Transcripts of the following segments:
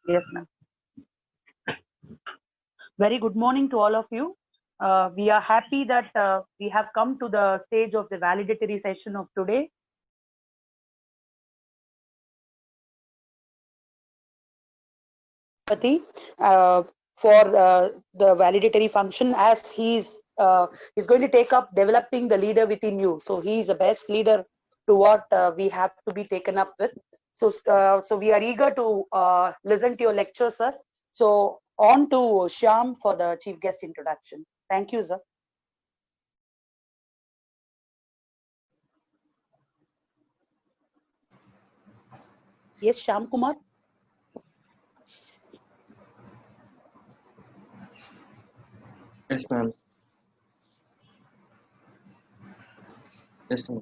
Yes, ma'am. Very good morning to all of you. We are happy that we have come to the stage of the validatory session of today. For the validatory function, as he's going to take up developing the leader within you. So he is the best leader to what we have to be taken up with. So we are eager to listen to your lecture, sir. So on to Shyam for the chief guest introduction. Thank you, sir. Yes, Shyam Kumar. Yes, ma'am. Yes, ma'am.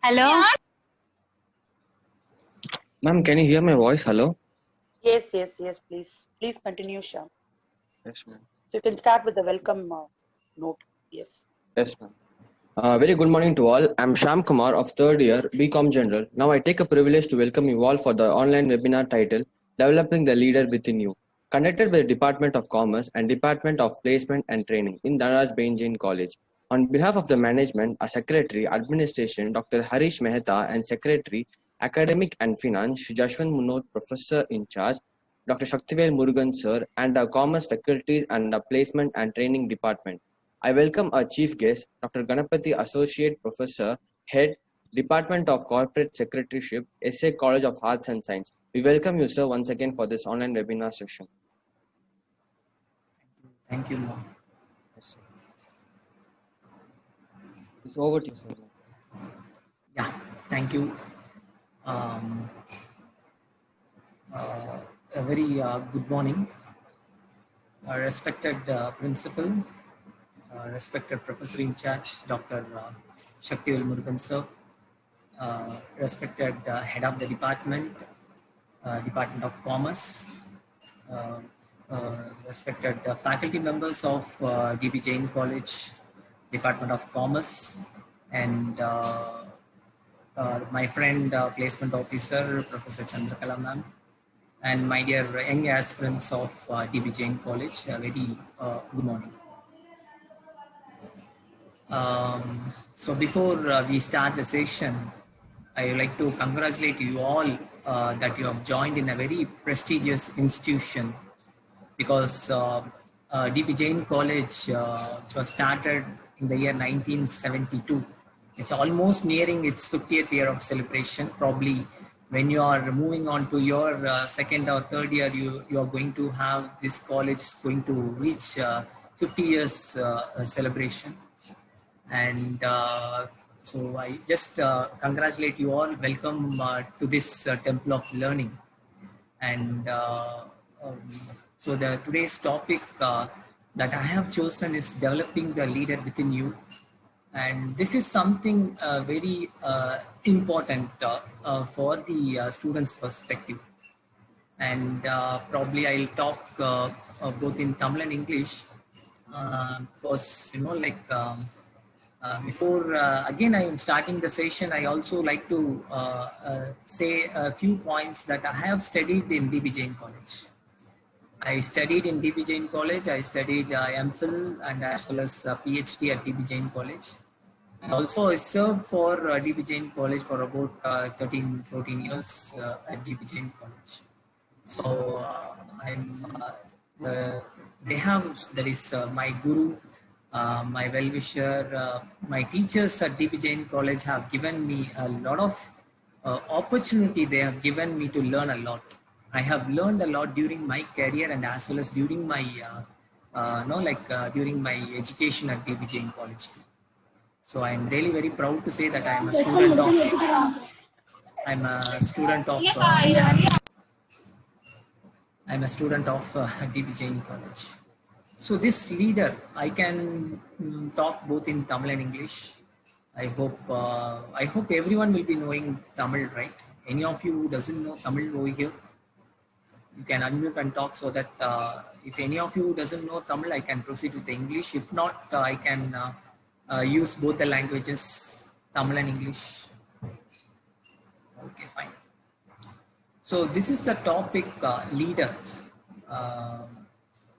Hello? Ma'am, can you hear my voice? Hello? Yes, please. Please continue, Shyam. Yes, ma'am. So you can start with the welcome note. Yes. Yes, ma'am. Very good morning to all. I'm Shyam Kumar of third year BCom General. Now I take a privilege to welcome you all for the online webinar titled Developing the Leader Within You, conducted by the Department of Commerce and Department of Placement and Training in Dhanraj Bain Jain College. On behalf of the management, our Secretary, Administration, Dr. Harish Mehta, and Secretary, Academic and Finance, Shri Jashwant Munot, Professor in Charge, Dr. Shaktivel Murugan Sir, and our Commerce Faculties and our Placement and Training Department. I welcome our chief guest, Dr. Ganapathy, Associate Professor, Head, Department of Corporate Secretaryship, SA College of Arts and Science. We welcome you, sir, once again for this online webinar session. Thank you, ma'am. Yes, sir. It's over to you, sir. Yeah, thank you. A very good morning, respected principal, respected professor in charge, Dr. Shaktivel Murugan sir, respected head of the department, Department of Commerce, respected faculty members of DB Jain College, Department of Commerce, and my friend placement officer, Professor Chandrakala ma'am, and my dear young aspirants of DB Jain College, very good morning. So before we start the session, I would like to congratulate you all that you have joined in a very prestigious institution, because DB Jain College which was started in the year 1972. It's almost nearing its 50th year of celebration. Probably when you are moving on to your second or third year, you are going to have this college going to reach 50 years celebration. And so I just congratulate you all. Welcome to this Temple of Learning. And so today's topic that I have chosen is developing the leader within you. And this is something very important for the students' perspective. And probably I'll talk both in Tamil and English, because before again I am starting the session, I also like to say a few points that I have studied in DB Jain College. I studied in DB Jain College. I studied MPhil and as well as PhD at DB Jain College. And also I served for DB Jain College for about 13-14 years at DB Jain College. So there is my guru, my well-wisher, my teachers at DB Jain College have given me a lot of opportunity. They have given me to learn a lot. I have learned a lot during my career and as well as during my during my education at DB Jain College too. So I am really very proud to say that I am a student of DB Jain College. So this leader, I can talk both in Tamil and English. I hope everyone will be knowing Tamil, right? Any of you who doesn't know Tamil over here, you can unmute and talk, so that if any of you doesn't know Tamil, I can proceed with the English. If not, I can use both the languages, Tamil and English. Okay, fine. So this is the topic, leader,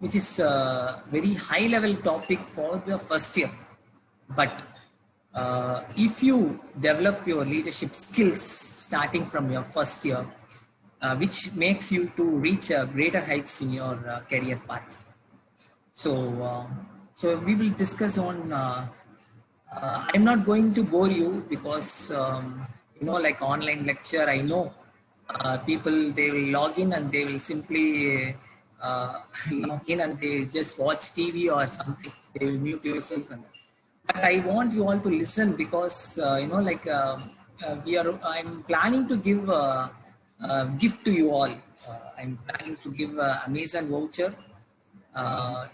which is a very high level topic for the first year. But if you develop your leadership skills starting from your first year, which makes you to reach greater heights in your career path. So we will discuss on, I'm not going to bore you because, like online lecture, I know people, they will log in and they will simply log in and they just watch TV or something. They will mute yourself. But I want you all to listen because, I'm planning to give a gift to you all. I'm planning to give an Amazon voucher.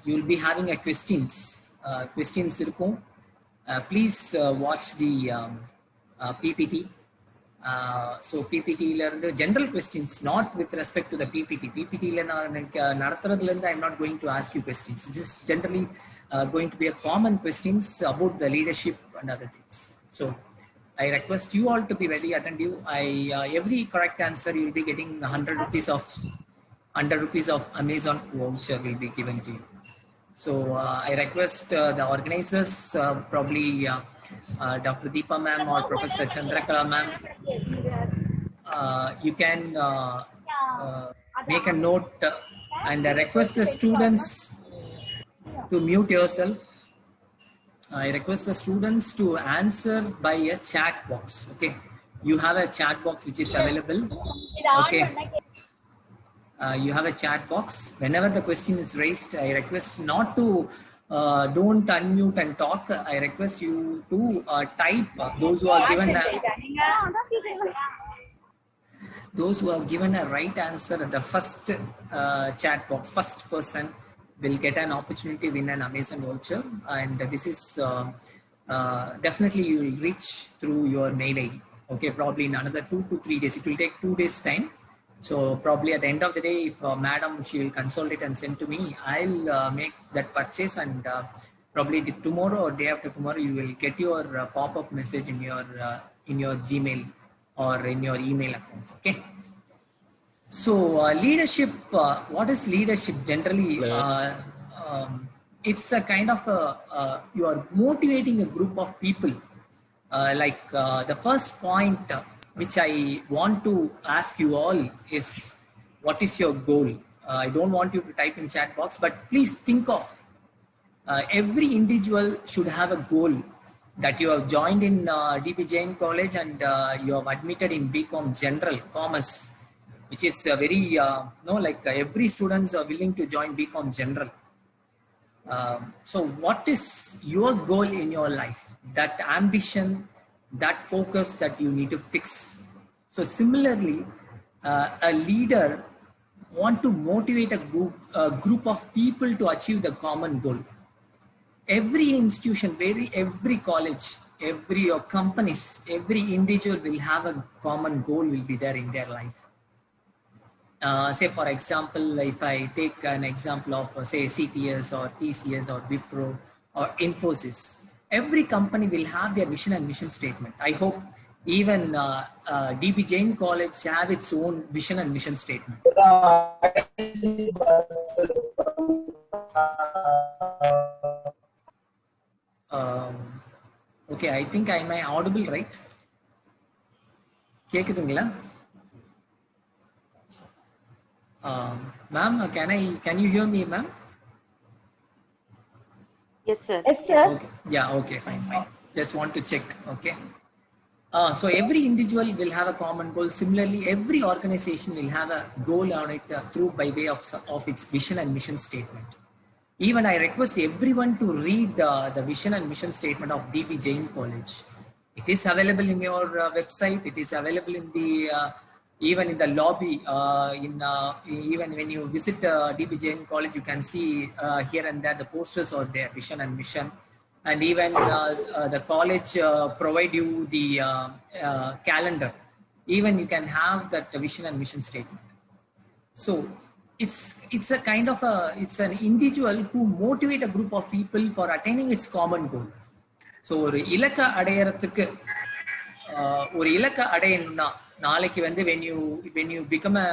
You will be having a questions irukkum. Please watch the PPT. So PPT la general questions, not with respect to the PPT la nadatradhula I'm not going to ask you questions. This is generally going to be a common questions about the leadership and other things. So I request you all to be very attentive. Every correct answer you will be getting 100 rupees of Amazon voucher will be given to you. So I request the organizers, probably Dr. Deepa ma'am or Professor Chandrakala ma'am, you can make a note and request the students to mute yourself. I request the students to answer by a chat box. Okay, you have a chat box which is available. Okay, you have a chat box. Whenever the question is raised, I request not to don't unmute and talk. I request you to type. Those who are given a right answer at the first chat box, first person will get an opportunity to win an Amazon voucher. And this is definitely you will reach through your mail ID. Okay, probably in another 2 to 3 days. It will take 2 days time. So probably at the end of the day, if madam, she will consult it and send to me, I'll make that purchase, and probably tomorrow or day after tomorrow, you will get your pop-up message in your Gmail or in your email account. Okay. So leadership, what is leadership generally? It's a kind of you are motivating a group of people. The first point which I want to ask you all is, what is your goal? I don't want you to type in chat box, but please think of every individual should have a goal, that you have joined in DP Jain College and you have admitted in BCom General Commerce, which is very, every students are willing to join BCom General. So what is your goal in your life? That ambition, that focus that you need to fix. So similarly, a leader want to motivate a group of people to achieve the common goal. Every institution, every college, every companies, every individual will have a common goal will be there in their life. Say for example, if I take an example of say CTS or TCS or Wipro or Infosys, every company will have their vision and mission statement. I hope even DP Jain College have its own vision and mission statement. Okay, I think I am audible, right? கேக்குதுங்களா? Ma'am, can you hear me, ma'am? Yes, sir. Yes, sir. Okay. Yeah, okay, fine. Just want to check, okay. So every individual will have a common goal. Similarly, every organization will have a goal on it through by way of its vision and mission statement. Even I request everyone to read the vision and mission statement of DP Jain College. It is available in your website. It is available in the even in the lobby, even when you visit DB Jain College, you can see here and there the posters are there, vision and mission. And even the college provide you the calendar. Even you can have that vision and mission statement. So it's a kind of it's an individual who motivate a group of people for attaining its common goal. So ஒரு இலக்க அடையறதுக்கு ஒரு இலக்க அடையணும்னா நாளைக்கு வந்து when you become a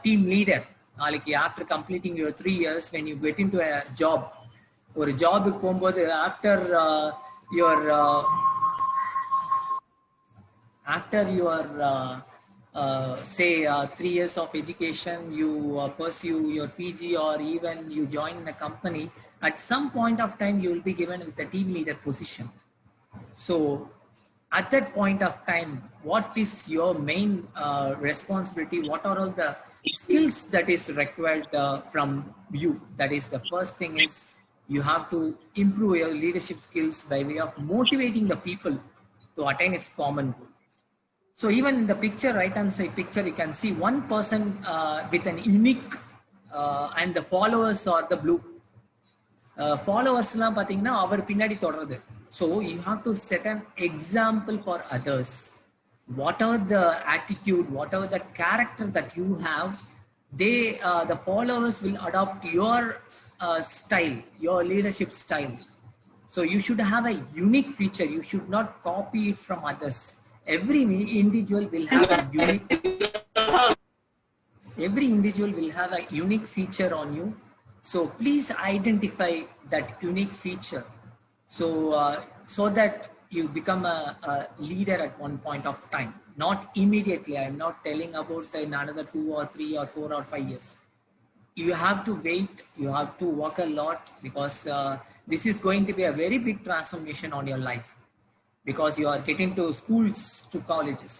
team leader, நாளைக்கு after completing your 3 years, when you get into a job, ஒரு ஜாபுக்கு போகும்போது after your say 3 years of education, you pursue your PG or even you join in a company, at some point of time you will be given with a team leader position. So at that point of time, what is your main responsibility? What are all the skills that is required from you? That is the first thing is you have to improve your leadership skills by way of motivating the people to attain its common goal. So even in the picture, right hand side picture, you can see one person with an unique and the followers are the blue. Followers la pathina avar pinnadi thodradhu. So you have to set an example for others. Whatever the attitude, whatever the character that you have, they the followers will adopt your style, your leadership style. So you should have a unique feature. You should not copy it from others. Every individual will have a unique feature on you. So please identify that unique feature. So that you become a leader at one point of time, not immediately. I am not telling about in another 2 or 3 or 4 or 5 years. You have to wait, you have to work a lot, because this is going to be a very big transformation on your life, because you are getting to schools to colleges.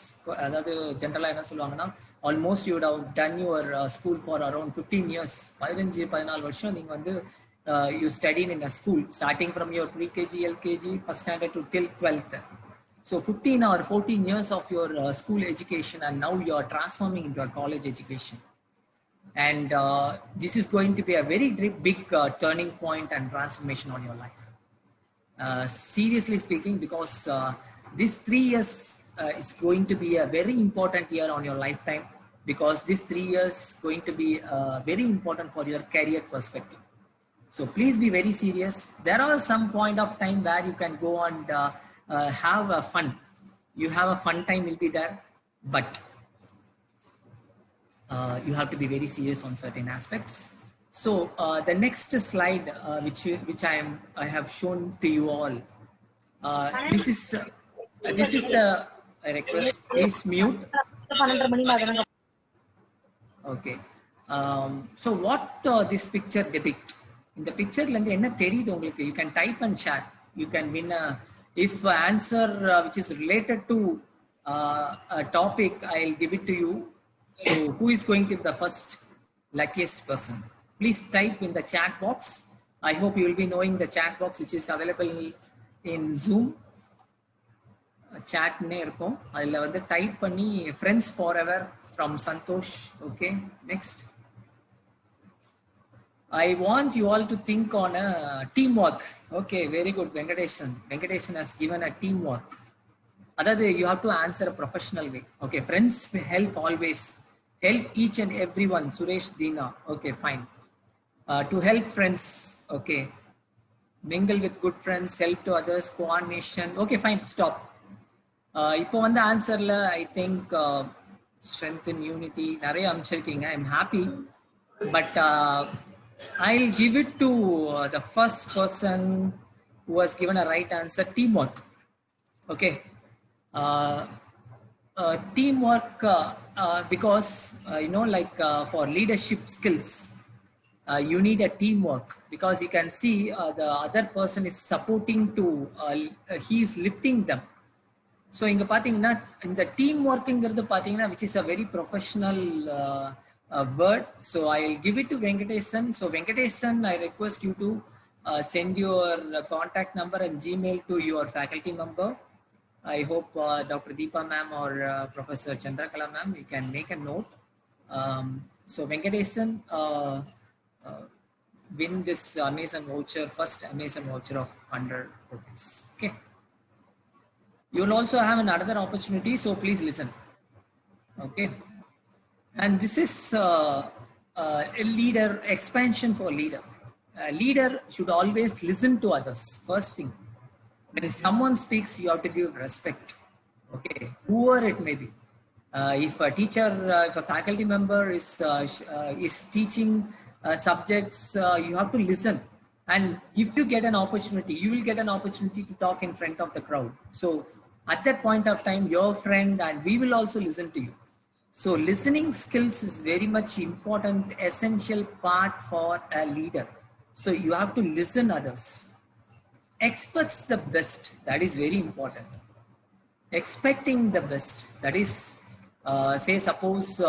Generally almost you would have done your school for around 15 years. 15-14 வருஷம் நீங்க வந்து you studied in a school starting from your pre-KG, LKG, first standard to till 12th. So 15 or 14 years of your school education, and now you are transforming into a college education. And this is going to be a very big turning point and transformation on your life. Seriously speaking, because this 3 years is going to be a very important year on your lifetime, because this 3 years going to be very important for your career perspective. So please be very serious. There are some point of time where you can go and have a fun. You have a fun time will be there, but you have to be very serious on certain aspects. So the next slide, which I have shown to you all. This is the request. Please mute. Okay. So what this picture depict? In the picture, you can type and chat. You can win if answer which is related to a topic, I'll give it to you. So who is going to be the first luckiest person? Please type in the chat box. I hope you will be knowing the chat box which is available in Zoom. Chat ne irukum. Adula vandu type panni friends forever from Santosh. Okay, next. I want you all to think on a teamwork. Okay, very good, Venkatesan. Venkatesan has given a teamwork. Other you have to answer a professional way. Okay, friends help always. Help each and everyone. Suresh Dina. Okay, fine. To help friends. Okay. Mingle with good friends. Help to others. Coordination. Okay, fine. Stop. இப்போ வந்து ஆன்சர்ல I think strength in unity நிறைய அமைச்சிருக்கீங்க. I'm happy, but I'll give it to the first person who has given a right answer. Teamwork. Okay. Teamwork because for leadership skills you need a teamwork, because you can see the other person is supporting to he is lifting them. So inga pathina in the teamworkங்கிறது pathina which is a very professional word. So I'll give it to Venkatesan. So Venkatesan, I request you to send your contact number and Gmail to your faculty member. I hope Dr. Deepa ma'am or Professor Chandrakala ma'am, you can make a note. So Venkatesan win this Amazon voucher, first Amazon voucher of 100 rupees. Okay. You will also have another opportunity, so please listen. Okay. And this is a leader, expansion for leader. A leader should always listen to others. First thing, when someone speaks, you have to give respect. Okay, whoever it may be. If a teacher, if a faculty member is teaching subjects, you have to listen. And if you get an opportunity, you will get an opportunity to talk in front of the crowd. So at that point of time, your friend and we will also listen to you. So listening skills is very much important, essential part for a leader. So you have to listen others. Expects the best. That is very important. Expecting the best. That is, say suppose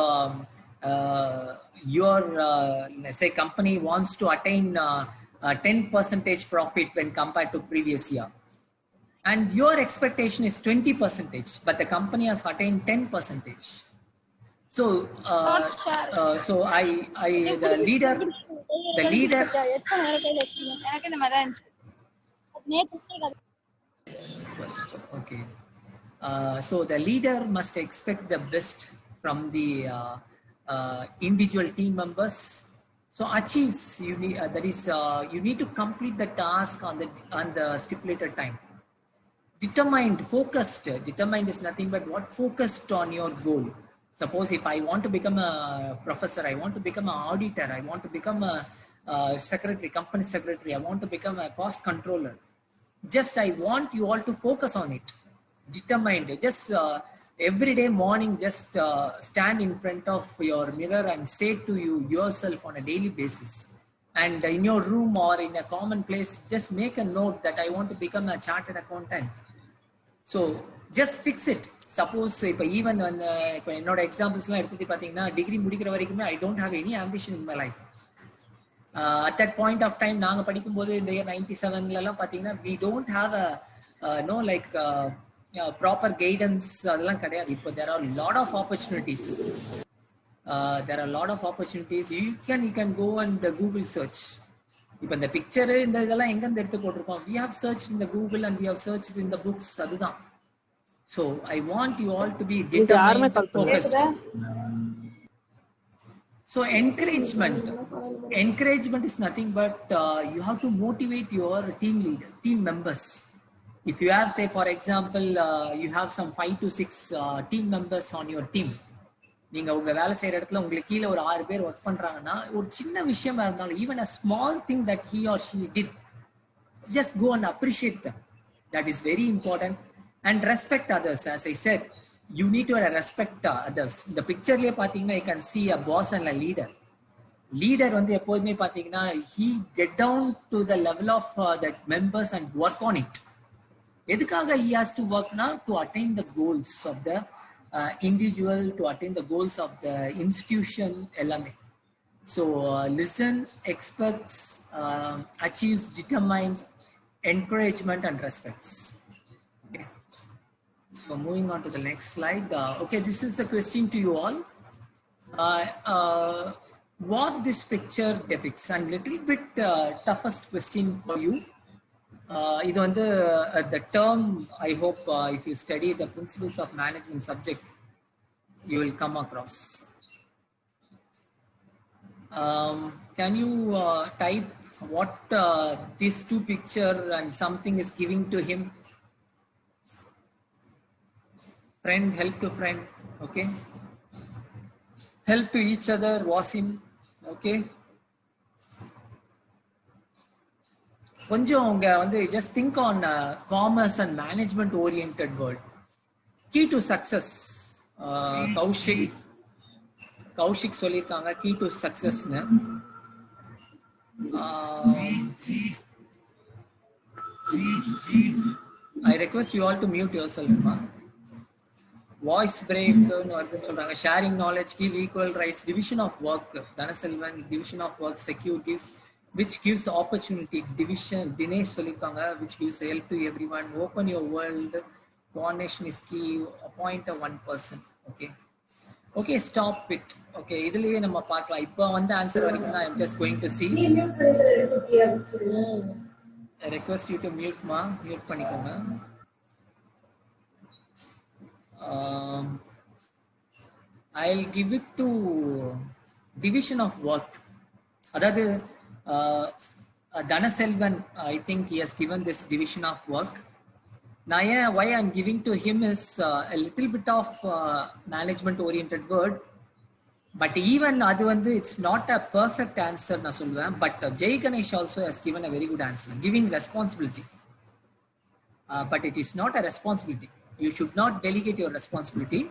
your say company wants to attain 10% profit when compared to previous year. And your expectation is 20%, but the company has attained 10%. So, the leader. Okay. So the leader must expect the best from the individual team members. So achieves you need you need to complete the task on the stipulated time. Determined, focused. Determined is nothing but what focused on your goal. Suppose if I want to become a professor, I want to become an auditor, I want to become a secretary, company secretary, I want to become a cost controller. Just I want you all to focus on it. Determined. Just every day morning, just stand in front of your mirror and say to yourself on a daily basis. And in your room or in a common place, just make a note that I want to become a chartered accountant. So just fix it. Suppose if even இப்போ என்னோட எக்ஸாம்பிள்ஸ்லாம் எடுத்துட்டு பார்த்தீங்கன்னா degree முடிக்கிற வரைக்குமே I don't have any ambition in my life. At that point of time நாங்க படிக்கும்போது இந்த year 97லலாம் பார்த்தீங்கன்னா we don't have a no like proper guidance அதெல்லாம் கிடையாது. இப்போ there are a lot of opportunities. There are a lot of opportunities. You can go and Google search. இப்போ இந்த picture இந்த இதெல்லாம் எங்கேருந்து எடுத்து போட்டிருக்கோம். We have searched in the Google and we have searched in the books. அதுதான். So I want you all to be determined, focused. So encouragement is nothing but you have to motivate your team members. If you have, say for example, you have some 5 to 6 team members on your team. நீங்க உங்க வேலை செய்யற இடத்துல உங்களுக்கு கீழே ஒரு 6 பேர் work பண்றாங்கன்னா ஒரு சின்ன விஷயமா இருந்தாலும் even a small thing that he or she did, just go and appreciate them. That is very important. And respect others. As I said, you need to respect others. The picture le pathina you can see a boss and a leader. Leader வந்து எப்போதுமே பாத்தீங்கன்னா he get down to the level of the members and work on it. எதுக்காக he has to work now? To attain the goals of the individual, to attain the goals of the institution element. So listen, expects, achieves, determines, encouragement and respects. Okay. So moving on to the next slide. Okay, this is a question to you all. What this picture depicts, and little bit toughest question for you. இது வந்து the term, I hope if you study the principles of management subject, you will come across. Can you type what these two picture and something is giving to him? Friend, help to friend. Okay, help to each other, was him. Okay, கொஞ்சம் உங்க வந்து just think on commerce and management oriented word. Key to success. Kaushik சொல்லியிருக்காங்க key to success னு. I request you all to mute yourself. Voice break னு சொல்றாங்க. Sharing knowledge, give equal rights, division of work. Dhanaselvan, division of work secure gives, which gives opportunity. Division, Dinesh சொல்லிருக்காங்க, which gives help to everyone. Open your world, Coordination is key. Appoint a one person. Okay. Okay, stop it. Okay, இதுலயே நம்ம பார்க்கலாம். இப்போ வந்த answer வரைக்கும் தான் I'm just going to see. I request you to mute பண்ணிக்கோங்க. I'll give it to division of work. அதாவது Dhanaselvan, I think he has given this division of work. Now, why I'm giving to him is a little bit of management oriented word, but even it's not a perfect answer na solven, but Jay Ganesh also has given a very good answer, giving responsibility, but it is not a responsibility. You should not delegate your responsibility,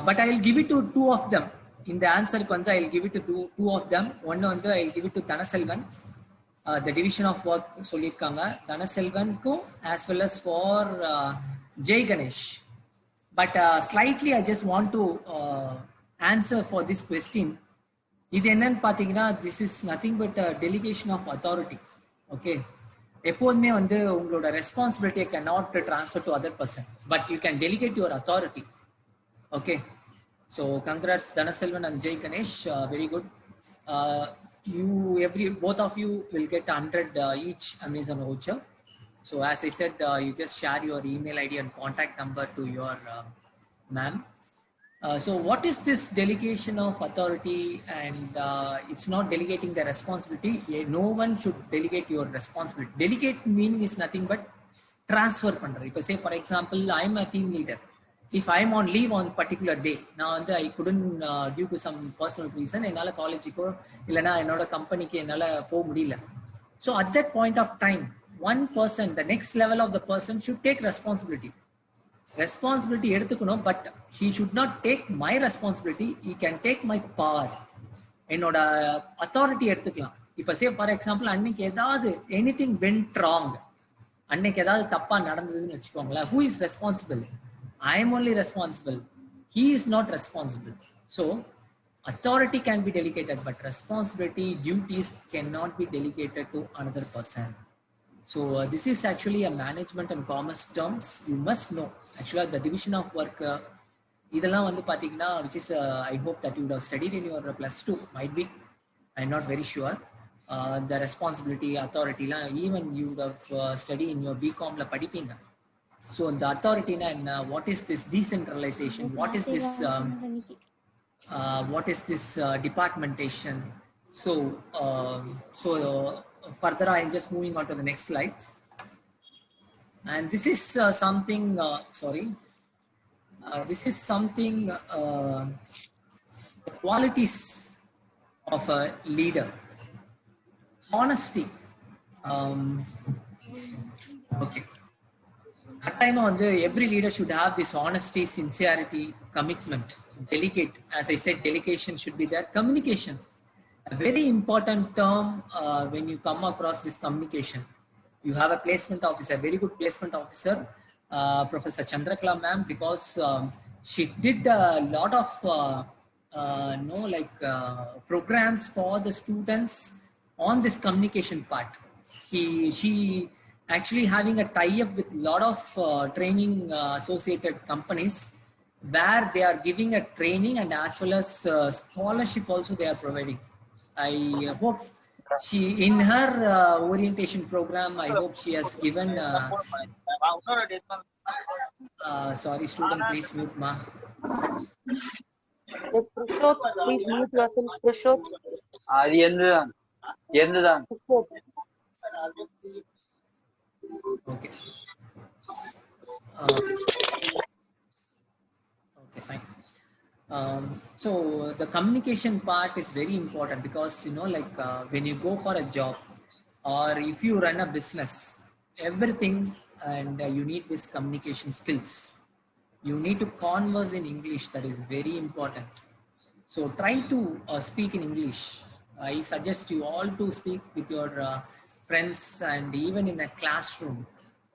but I'll give it to two of them. In the answer I'll give it to two of them. One I'll give it to Dhanaselvan. The division of work சொல்லிருக்காங்க தனசெல்வனுக்கும் as well as for Jay Ganesh. But slightly I just want to answer for this question. இது என்னன்னு பாத்தீங்கன்னா this is nothing but a delegation of authority. Okay, எப்போதுமே உங்களோட responsibility cannot transfer to other person, but you can delegate your authority. Okay, so congrats Dhanaselvan and Jay Ganesh, very good. Both of you will get 100 each Amazon voucher. So as I said, you just share your email ID and contact number to your ma'am. So what is this delegation of authority? And it's not delegating the responsibility. No one should delegate your responsibility. Delegate meaning is nothing but transfer pandra. If I say, for example, I'm a team leader. If I'm on leave on particular day, now I couldn't due to some personal reason enala college ko illana enoda company ku enala po mudilla. So at that point of time, one person, the next level of the person should take responsibility eduthukano, but he should not take my responsibility. He can take my power, enoda authority eduthuklam. If say for example annikku edavadhu anything went wrong, annikku edavadhu thappa nadandadunu vechukongala, who is responsible? I am only responsible. He is not responsible. So authority can be delegated, but responsibility, duties cannot be delegated to another person. So this is actually a management and commerce terms. You must know actually the division of work. இதெல்லாம் பாத்தீங்கன்னா which is I hope that you would have studied in your +2, might be, I'm not very sure. The responsibility, authority even you would have studied in your BCom la படிப்பீங்க. So the authority and what is this decentralization? What is this departmentation? So further I'm just moving on to the next slide. And this is something. This is something. The qualities of a leader. Honesty. Okay. At time every leader should have this honesty, sincerity, commitment. Delegate, as I said, delegation should be there. Communication, a very important term when you come across this communication. You have a placement officer, very good placement officer, Professor Chandrakala ma'am, because she did a lot of programs for the students on this communication part. She actually having a tie-up with a lot of training associated companies where they are giving a training and as well as scholarship also they are providing. I hope she in her orientation program, I hope she has given sorry student, please mute ma. Yes, Prashot, please mute yourself, Prashot. அது என்னதான் Okay. Okay, fine. So the communication part is very important because when you go for a job or if you run a business, everything, and you need this communication skills. You need to converse in English. That is very important. So try to speak in English. I suggest you all to speak with your friends and even in a classroom.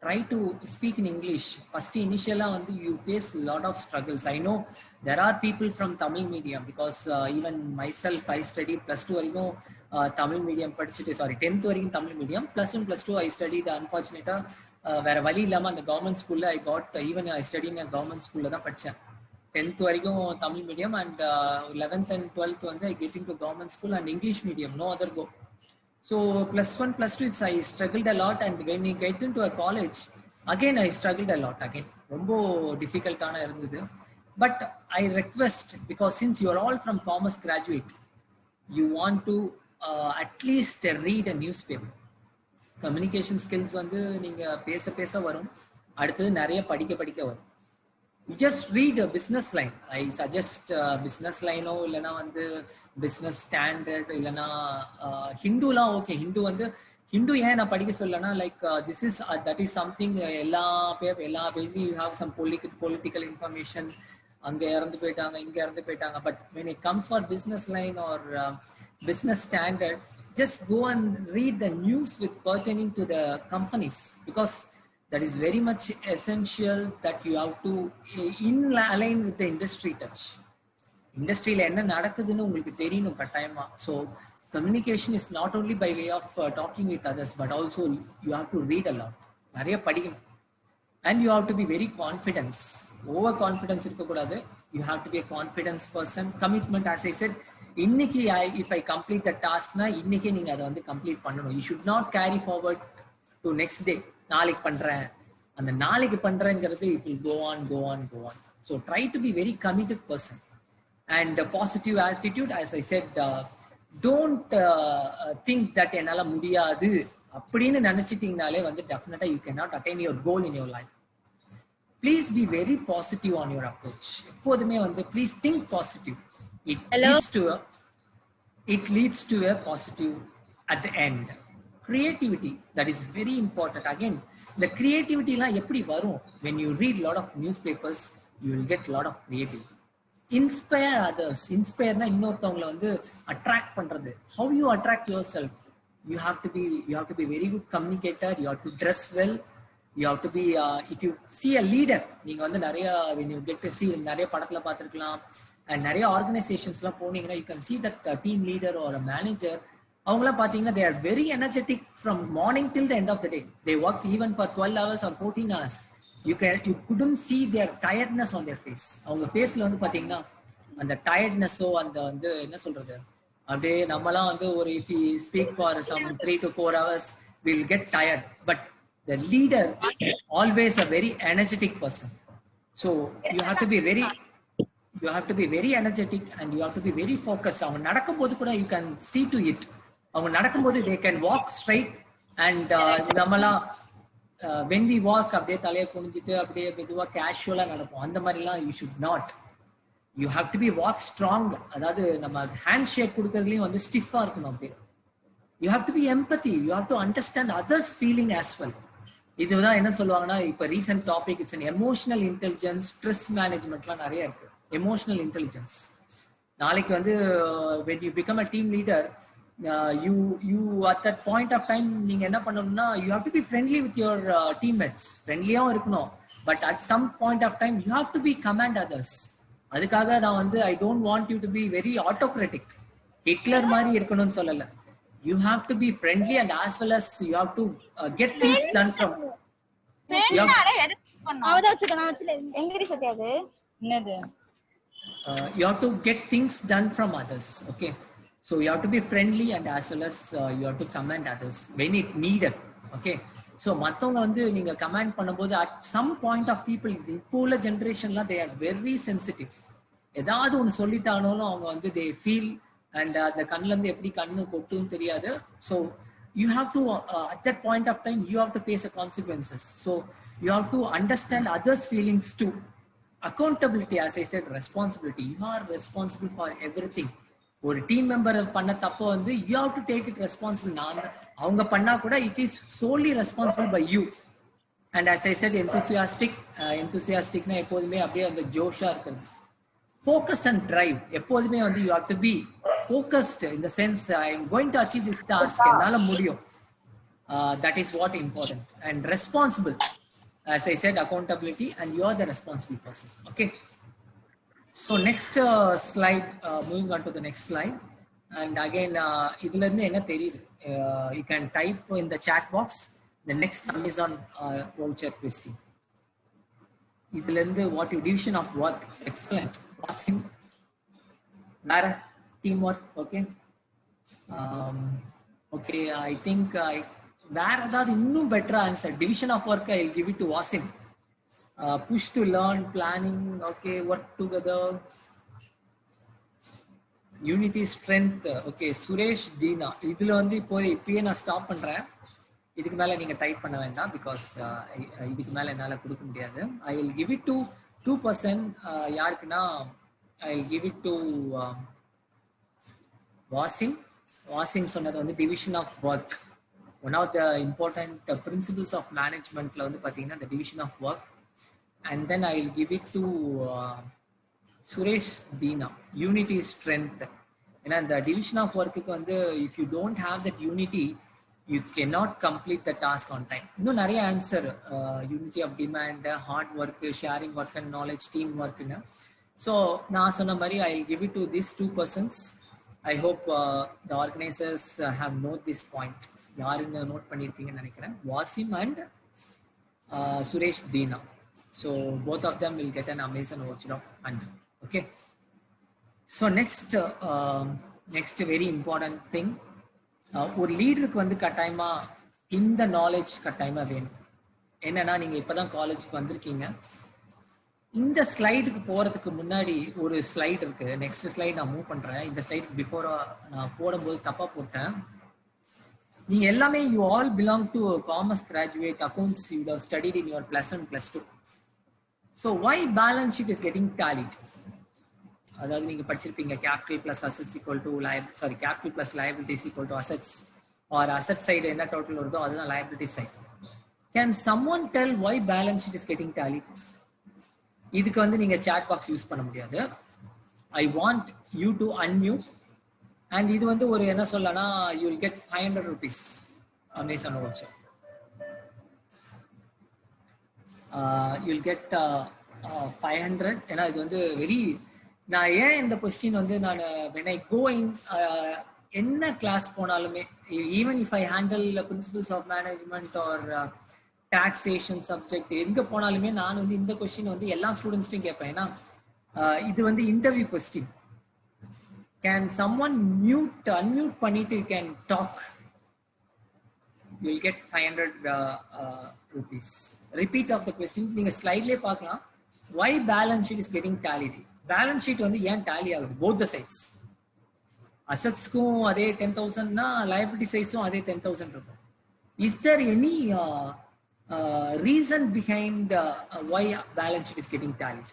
Try to speak in English. First, initially, you face a lot of struggles. I know there are people from Tamil medium because even myself, I studied +2 Tamil medium, sorry, 10th Tamil medium, +1, +2, I studied, unfortunately, வேற வழி இல்லாம அந்த government ஸ்கூல்ல I got even I study in government ஸ்கூல்ல தான் படித்தேன். 10th வரைக்கும் Tamil medium and 11th and 12th வந்து I get in to government school and English medium, no other go. So +1 +2 I struggled a lot, and when we get into a college again I struggled a lot again. ரொம்ப டிஃபிகல்ட்டான இருந்தது. But I request, because since you are all from commerce graduate, you want to at least read a news paper. Communication skills வந்து நீங்க பேச பேச வரும், அடுத்தது நிறைய படிக்க வரும். You just read a business line. I suggest business line இல்லனா வந்து business standard இல்லனா ஹிந்துலாம் ஓகே. ஹிந்து ஏன் நான் படிக்க சொல்லனா, like this is that is something எல்லா பேஜ்லயும் you have some political information, அங்க இறந்து போயிட்டாங்க இங்க இறந்து போயிட்டாங்க. But when it comes for business line or business standard, just go and read the news with pertaining to the companies, because that is very much essential that you have to align with the industry touch. இண்டஸ்ட்ரியில என்ன நடக்குதுன்னு உங்களுக்கு தெரியணும் கட்டாயமா. So communication is not only by way of talking with others, but also you have to read a lot, நிறைய படிக்கணும். And you have to be very confidence, over confidence இருக்கக்கூடாது. You have to be a confidence person. Commitment, as I said, இன்னைக்கு if I complete the taskனா இன்னைக்கே நீங்க அதை வந்து complete பண்ணணும். You should not carry forward to next day, நாளைக்கு பண்றேன், அந்த நாளைக்கு பண்றேங்கிறது it will go on. So try to be very committed person and a positive attitude. As I said, don't think that என்னால முடியாது அப்படின்னு நினைச்சிட்டீங்கனாலே வந்து டெஃபினட்டா you cannot attain your goal in your life. Please be very positive on your approach. எப்போதுமே வந்து please think positive. It leads to a positive at the end. Creativity, that is very important. Again, the creativity la eppadi varum, when you read lot of newspapers, you will get lot of creativity. Inspire others. Inspire na இன்னொருத்தவங்களை வந்து attract பண்றது. How you attract yourself? You have to be very good communicator. You have to dress well. You have to be if you see a leader, நீங்க வந்து நிறைய when you get to see நிறைய படத்துல பார்த்திருக்கலாம், and நிறைய ஆர்கனைசேஷன்ஸ்லாம் போனீங்கன்னா you can see that a team leader or a manager, அவங்களாம் பார்த்தீங்கன்னா they are very energetic from morning till the end of the day. They work even for 12 hours or 14 hours. You couldn't see their tiredness on their face. அவங்க ஃபேஸ்ல வந்து பார்த்தீங்கன்னா அந்த டயர்ட்னஸோ அந்த வந்து என்ன சொல்றது, அப்படியே நம்மலாம் வந்து ஒரு if we speak for some 3 to 4 hours we will get tired, but the leader always a very energetic person. So you have to be very energetic and you have to be very focused. அவங்க நடக்கும்போது கூட you can see to it. அவங்க நடக்கும்போது they can walk straight and நம்மலாம் when we walk அப்படியே தலையை குனிஞ்சிட்டு அப்படியே மெதுவா கேஷுவலா நடப்போம். அந்த மாதிரிலாம் you should not. You have to be walk strong. அதாவது நம்ம ஹேண்ட் ஷேக் கொடுக்கறதுலயும் வந்து ஸ்டிஃபா இருக்கணும். அப்படியே you have to be empathy. You have to understand others feeling as well. இதுதான் என்ன சொல்லுவாங்கன்னா, இப்ப recent topic it's an emotional intelligence, stress managementலாம் நிறைய இருக்கு. emotional intelligence. நாளைக்கு வந்து when you become a team leader, you at that point of time நீங்க என்ன பண்ணணும்னா you have to be friendly with your teammates. ஃப்ரெண்ட்லியாவும் இருக்கணும், but at some point of time you have to be command others. அதுக்காக நான் வந்து I don't want you to be very autocratic. Hitler மாதிரி இருக்கணும்னு சொல்லல. You have to be friendly and as well as you have to get things done from you have to get things done from others. Okay, so you have to be friendly and as well as you have to command others when it needed. Okay, so மத்தவங்க வந்து நீங்க command பண்ணும்போது at some point of people, இப்போ உள்ள ஜெனரேஷன்ல they are very sensitive. ஏதாவது ஒன்று சொல்லிட்டானாலும் அவங்க வந்து they feel and அந்த கண்ணுல இருந்து எப்படி கண்ணு கொட்டுன்னு தெரியாது. So you have to at that point of time you have to face the consequences. So you have to understand others feelings too. Accountability, as I said, responsibility. You are responsible for everything. ஒரு team member பண்ண தப்ப வந்து you have to take it responsible. அவங்க பண்ணா கூட it is solely responsible by you. And as I said, enthusiasticனா எப்போதுமே அப்படியே அந்த ஜோஷா இருக்கிறது. Focus and drive. எப்போதுமே வந்து you have to be focused in the sense I am going to achieve this task. என்னால முடியும். That is what important. And responsible. As I said, accountability, and you are the responsible person. Okay. So next slide, moving on to the next slide. And again, இதுல இருந்து என்ன தெரியுது? You can type in the chat box. The next Amazon voucher question. இதுல இருந்து what your division of work, excellent, awesome. வேற teamwork, okay. Okay, I think வேற ஏதாவது இன்னும் பெட்டரா answer. Division of work I will give it to Wasim. Push to learn, planning, okay, work together, unity, strength, okay. Suresh, Dheena, இதுல வந்து இப்பயே நான் stop பண்றேன். இதுக்கு மேல நீங்க டைப் பண்ண வேண்டாம், பிகாஸ் இதுக்கு மேல என்னால கொடுக்க முடியாது. I will give it to 2%. யாருக்குன்னா I will give it to Wasim. Wasim சொன்னது வந்து division of work. One of the important principles of மேனேஜ்மெண்ட்ல வந்து பாத்தீங்கன்னா the division of work. And then I will give it to Suresh, Deena, unity, strength. ஏன்னா இந்த division of ஒர்க்குக்கு வந்து if you don't have that unity, you cannot complete the task on time. இன்னும் நிறைய answer, unity of demand, hard work, sharing work and knowledge, team ஒர்க்னு. So நான் சொன்ன மாதிரி I give it to these 2 persons. I hope the organizers have note this point. யாருன்னு note பண்ணியிருப்பீங்கன்னு நினைக்கிறேன். Wasim and Suresh, Dheena. So both of them will get an Amazon voucher of 100. Okay. So next very important thing. ஒரு லீடருக்கு வந்து கட்டாயமா இந்த knowledge கட்டாயமா வேணும். என்னன்னா நீங்க இப்பதான் காலேஜுக்கு வந்திருக்கீங்க. இந்த ஸ்லைடுக்கு போறதுக்கு முன்னாடி ஒரு ஸ்லைடு இருக்கு. நெக்ஸ்ட் ஸ்லைட் நான் மூவ் பண்றேன். இந்த ஸ்லைட் பிஃபோர் நான் போடும்போது தப்பா போட்டேன். நீங்க எல்லாமே you all belong to commerce graduate, accounts you have studied in your +1 +2. So why balance sheet is getting tallied? அதாவது நீங்க படிச்சிருப்பீங்க capital plus assets equal to capital plus liabilities equal to assets, or asset side என்ன total வருதோ அதுதான் liability side. Can someone tell why balance sheet is getting tallied? இதுக்கு வந்து நீங்க chat box use பண்ண முடியாது. I want you to unmute. And இது வந்து ஒரு என்ன சொல்லனா, you will get 500 rupees Amazon voucher. You will get 500. ஏன்னா இது வந்து வெரி, நான் ஏன் இந்த கொஸ்டின் வந்து நான் when I go in என்ன கிளாஸ் போனாலுமே, even if I handle principles of management or taxation subject, எங்க போனாலுமே நான் வந்து இந்த கொஸ்டின் வந்து எல்லா ஸ்டூடெண்ட்ஸ்டையும் கேட்பேன். ஏன்னா இது வந்து interview question. Can someone unmute பண்ணிட்டு you can talk, you will get 500 rupees. Repeat of the question நீங்க ஸ்லைட்லேயே பார்க்கலாம். Why balance sheet is getting tallied? Balance sheet வந்து ஏன் டேலி ஆகுது? Both the sides. அசெட்ஸ்க்கும் அதே 10,000னா லயபிலிட்டி சைஸும் அதே 10,000 இருக்கும். Is there any reason behind why balance sheet is getting tallied?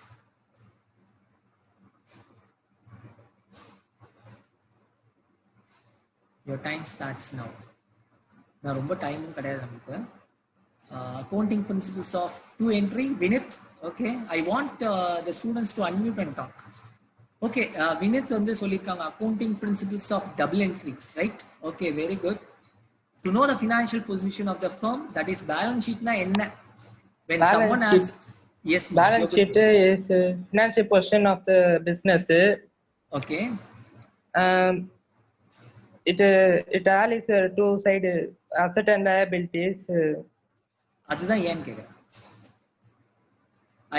Your time starts now. நான் ரொம்ப டைமும் கிடையாது நமக்கு. Accounting principles of 2 entry, Vinith. Okay, I want the students to unmute and talk. Okay, Vinith வந்து சொல்லிருக்காங்க accounting principles of double entry, right? Okay, very good. To know the financial position of the firm, that is balance sheet na enna? When balance someone asks, yes, balance sheet is financial position of the business. Okay. It all is two side asset and liabilities. அதுதான் ஏன் கேக்குறேன்.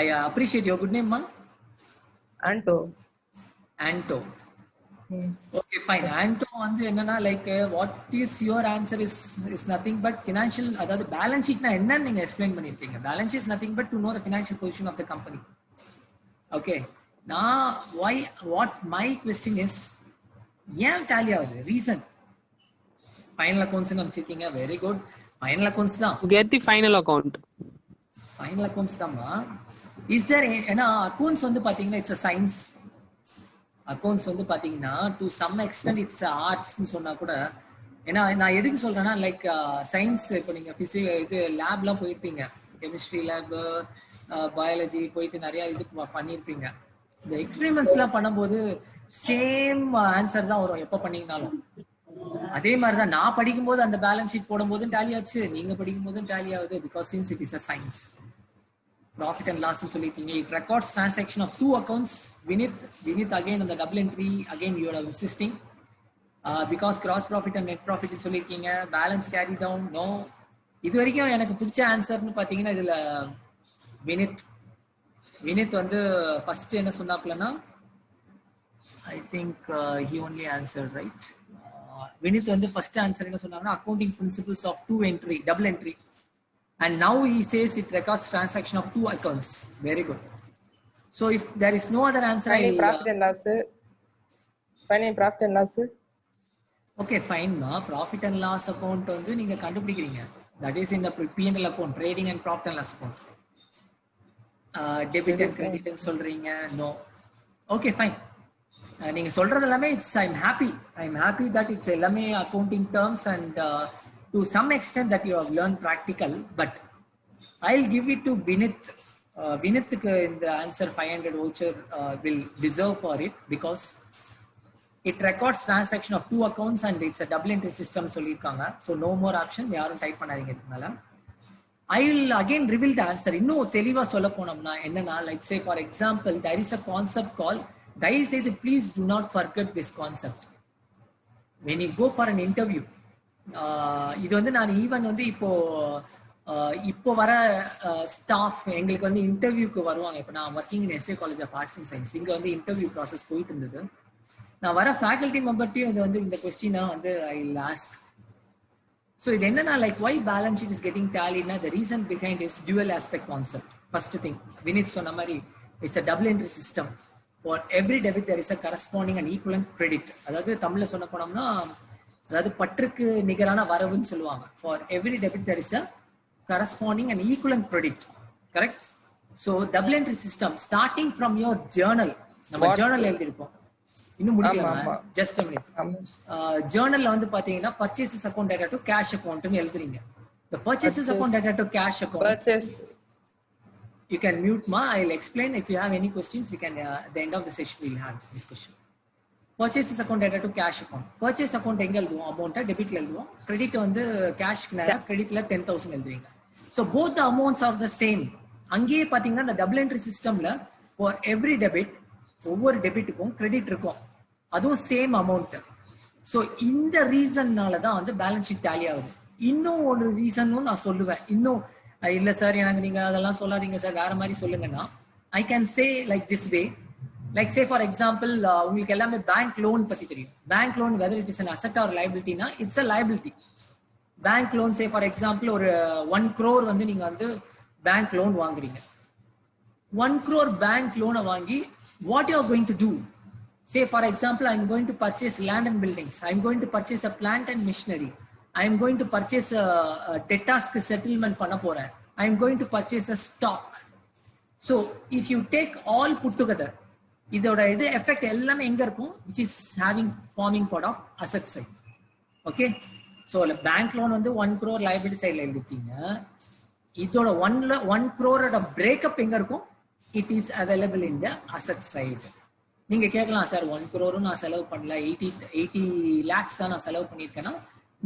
I appreciate your good name, ma. Anto. Okay, fine. Anto வந்து என்னன்னா like what is your answer is nothing but financial, அதாவது balance sheet னா என்னன்னு நீங்க explain பண்ணிருக்கீங்க. Balance sheet is nothing but to know the financial position of the company. Okay. Now what my question is, ஏன் tally ஆகுது? Reason. Final accounts னு அமைச்சிருக்கீங்க. Very good. Final accounts தான். Get the final account. Final accounts தான்மா. Is there ஏன்னா accounts வந்து பாத்தீங்கன்னா it's a science. Accounts வந்து பாத்தீங்கன்னா டு சம் எக்ஸ்டென்ட் இட்ஸ் ஆர்ட்ஸ்ன்னு சொன்னா கூட, ஏன்னா நான் எதுக்கு சொல்றேன்னா லைக் சயின்ஸ், இப்போ நீங்க இது லேப்லாம் போயிருப்பீங்க, கெமிஸ்ட்ரி லேப், பயாலஜி போயிட்டு நிறைய இது பண்ணியிருப்பீங்க. இந்த எக்ஸ்பெரிமெண்ட்ஸ்லாம் பண்ணும்போது சேம் ஆன்சர் தான் வரும் எப்போ பண்ணீங்கனாலும். அதே மாதிரி தான் நான் படிக்கும்போது அந்த பேலன்ஸ் ஷீட் போடும்போதும் டேலி ஆச்சு, நீங்க படிக்கும் போதும் டேலி ஆகுது. Because since it is a science. Profit and loss சொல்லிருக்கீங்க. It records transaction of 2 accounts. Vinith again on the double entry, again you are insisting. Because gross profit and net profit சொல்லிருக்கீங்க. Balance carry down, no. இது வரைக்கும் எனக்கு பிடிச்ச ஆன்சர்னு பாத்தீங்கன்னா இதுல வினித் வந்து first என்ன சொன்னாப்லன்னா I think he only answer right. Vineet வந்து ஃபர்ஸ்ட் ஆன்சர் என்ன சொன்னாங்கன்னா accounting principles of double entry. And now he says it records transaction of 2 accounts. Very good. So if there is no other answer, Finding profit and loss. Finding profit and loss. Okay, fine. Profit and loss account வந்து நீங்க கண்டுபிடிக்கிறீங்க. That is in the P&L account, trading and profit and loss account. Debit and credit ன்னு சொல்றீங்க. No. Okay, fine. நீங்க சொல்றது எல்லாமே I'm happy that it's எல்லாமே accounting terms and to some extent that you have learned practical, but I'll give it to Vinith. Vinithக்கு இந்த answer 500 voucher will deserve for it because it records transaction of 2 accounts and it's a double entry system சொல்லிருக்காங்க. So no more option. யாரும் type பண்ணாதீங்க இதுனால. I will again reveal the answer. இன்னும் தெளிவா சொல்ல போனோம்னா என்னன்னா, like say for example there is a concept called, தயவு செய்து please do not forget this concept when you go for an interview. இது வந்து நான் ஈவன் வந்து இப்போ வர ஸ்டாஃப் எங்களுக்கு வந்து இன்டர்வியூக்கு வருவாங்க. இப்போ நான் working in SA college of arts and science, இங்கே வந்து இன்டர்வியூ ப்ராசஸ் போயிட்டு இருந்தது. நான் வர ஃபேக்கல்ட்டி மெம்பர்ட்டையும் இது வந்து இந்த கொஸ்டினை வந்து ஐ வில் ஆஸ்க். ஸோ இது என்னன்னா like why balance sheet is getting டேலினா the reason behind is dual aspect concept. First thing Vineet சொன்ன மாதிரி it's a double entry system. For every debit there is a corresponding and equivalent credit. அதாவது தமிழில் சொன்ன போனோம்னா அதாவது பற்றுக்கு நிகரான வரவுன்னு சொல்லுவாங்க. For every debit there is a corresponding and equivalent credit. Correct? So double entry system starting from your journal. நம்ம ஜேர்னல் எழுதிருப்போம், இன்னும் முடிக்கல, ஜஸ்ட் a minute. ஜேர்னல்ல வந்து பாத்தீங்கன்னா purchases account data to cash அக்கௌண்ட்னு எழுதுறீங்க. The purchases account data to cash account. Purchase. You can mute ma. I'll explain. If you have any questions, we can at the end of the session we'll have discussion. Purchases account data to cash account. Purchase account எங்க எழுதுவோம்? அமௌண்ட்டை டெபிட்ல எழுதுவோம். Credit வந்து கேஷ்க்கு நேரா கிரெடிட்ல 10,000 எழுதுவீங்க. So both the amounts are the same. அங்கேயே பாத்தீங்கன்னா இந்த டபுள் என்ட்ரி சிஸ்டம்ல for every debit ஒவ்வொரு டெபிட்டுக்கும் கிரெடிட் இருக்கும், அதுவும் சேம் அமௌண்ட். ஸோ இந்த ரீசன்னால தான் வந்து பேலன்ஸ் ஷீட் டேலி ஆகுது. இன்னும் ஒரு ரீசனும் நான் சொல்லுவேன். இன்னும் இல்லை சார் எனக்கு நீங்க அதெல்லாம் சொல்லாதீங்க சார், வேற மாதிரி சொல்லுங்கன்னா I can say like this way. Like say for example உங்களுக்கு எல்லாமே பேங்க் லோன் பத்தி தெரியும். Bank loan whether it is an asset or liability-னா it's a liability. Bank loan say for example ஒரு 1 crore வந்து நீங்க வந்து பேங்க் லோன் வாங்குறீங்க. 1 crore பேங்க் லோனை வாங்கி what you are going to do? Say for example, I am going to purchase land and buildings. I am going to purchase a plant and machinery. I am going to purchase a debtors settlement பண்ண போறேன். I am going to purchase a stock. So if you take all put together, இதோட இது effect எல்லாமே எங்க இருக்கும்? which is forming part of asset side. Okay, so bank loan வந்து 1 crore liability side ல எழுதிட்டீங்க. இதோட 1 crore பிரேக்கப் எங்க இருக்கும்? It is available in the asset side. நீங்க கேட்கலாம் சார் 1 crore நான் செலவு பண்ணல, 80 lakhs தான் நான் செலவு பண்ணிருக்கேன்னா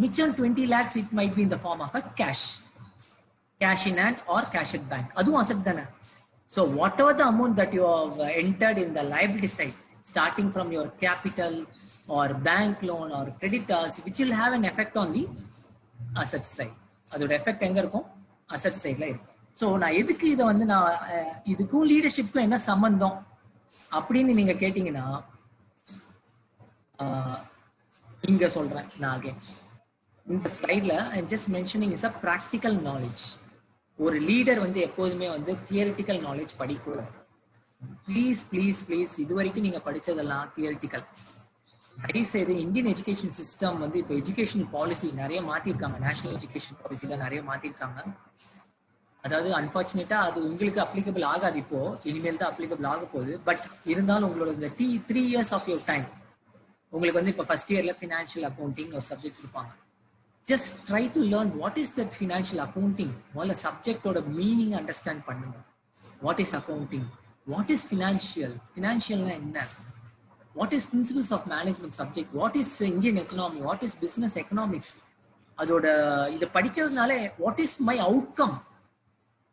மிச்சம் 20 lakhs it might be in the form of a cash in hand or cash at bank. அதுவும் asset தானே. So whatever the amount that you have entered in the liability side, starting from your capital or bank loan or creditors, which will have an effect on the asset side. அதோட effect எங்க இருக்கும்? asset sideல இருக்கும். So நான் எதுக்கு இதை வந்து நான் இதுக்கும் லீடர்ஷிப்க்கும் என்ன சம்பந்தம் அப்படின்னு நீங்க கேட்டீங்கன்னா இங்க சொல்றேன் நான் அகைன். இந்த ஸ்லைட்ல I am just mentioning is a practical knowledge. ஒரு லீடர் வந்து எப்போதுமே வந்து தியரிட்டிக்கல் நாலேஜ் படிக்கூடாது. ப்ளீஸ் ப்ளீஸ் ப்ளீஸ், இது வரைக்கும் நீங்க படிச்சதெல்லாம் தியரிட்டிக்கல். தயவுசெய்து இந்தியன் எஜுகேஷன் சிஸ்டம் வந்து இப்போ எஜுகேஷன் பாலிசி நிறைய மாத்திருக்காங்க. நேஷனல் எஜுகேஷன் பாலிசில நிறைய மாத்திருக்காங்க. அதாவது அன்பார்ச்சுனேட்டா அது உங்களுக்கு அப்ளிகபிள் ஆகாது, இப்போ இனிமேல் தான் அப்ளிகபிள் ஆக போகுது. பட் இருந்தாலும் உங்களோட இந்த 3 years ஆஃப் யுவர் டைம் உங்களுக்கு வந்து இப்போ ஃபர்ஸ்ட் இயர்ல ஃபினான்ஷியல் அக்கௌண்டிங் ஒரு சப்ஜெக்ட் இருப்பாங்க. Just try to learn what is that financial accounting. முதல்ல சப்ஜெக்டோட மீனிங் அண்டர்ஸ்டாண்ட் பண்ணுங்க. What is accounting, what is ஃபினான்ஷியல்னா என்ன, what is principles of management subject, what is Indian economy, what is business economics. அதோட இதை படிக்கிறதுனால what is my outcome.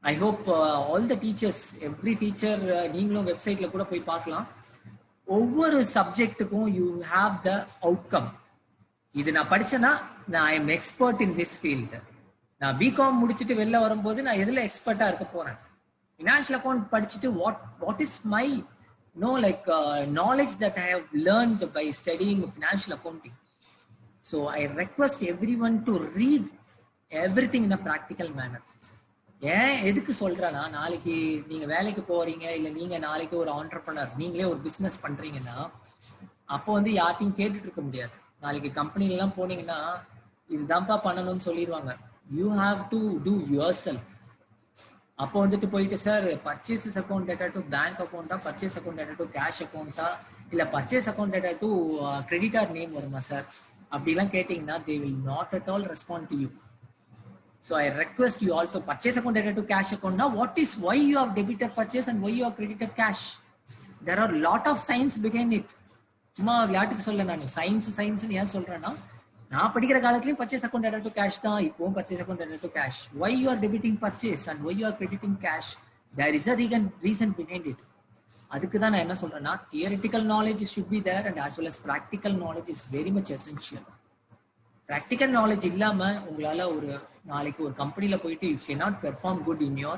I hope all the teachers, every teacher, நீங்களும் வெப்சைட்ல கூட போய் பார்க்கலாம். ஒவ்வொரு சப்ஜெக்ட்டுக்கும் you have the outcome. இது நான் படிச்சேன்னா நான் I am expert in this field. நான் பிகாம் முடிச்சுட்டு வெளில வரும்போது நான் எதுல எக்ஸ்பர்ட்டா இருக்க போறேன்? ஃபினான்ஷியல் அக்கௌண்ட் படிச்சுட்டு what is my knowledge that I have learned by studying financial accounting. So I request everyone to read everything in a practical manner. ஏன் எதுக்கு சொல்றேன்னா, நாளைக்கு நீங்க வேலைக்கு போறீங்க, இல்ல நீங்க நாளைக்கு ஒரு ஆண்டர்பிரனர், நீங்களே ஒரு பிசினஸ் பண்றீங்கன்னா, அப்போ வந்து யார்ட்டையும் கேட்டுட்டு இருக்க முடியாது. நாளைக்கு கம்பெனில எல்லாம் போனீங்கன்னா இதுதான்ப்பா பண்ணணும்னு சொல்லிடுவாங்க. You have to do yourself. அப்போ வந்துட்டு போயிட்டு, sir purchases account data to bank அக்கௌண்டா, purchase account data to cash அக்கௌண்டா, இல்ல purchase account data to creditor name வருமா சார் அப்படிலாம் கேட்டீங்கன்னா, they will not at all respond to you. So I request you also, purchase account data to cash account. Now why you have debited purchase and why you have credited cash? There are lot of science behind it. சும்மா விளையாட்டுக்கு சொல்ல நான் science ஏன் சொல்றேன்னா, நான் படிக்கிற காலத்துலயும் purchase account data to cash தான், இப்போவும் purchase account data to cash. why you are debiting purchase and why you are crediting cash? There is a reason behind it. அதுக்கு தான் நான் என்ன சொல்றேன்னா, theoretical knowledge should be there and as well as practical knowledge is very much essential. Practical knowledge இல்லாம உங்களால ஒரு நாளைக்கு ஒரு கம்பெனில போயிட்டு you cannot perform good in your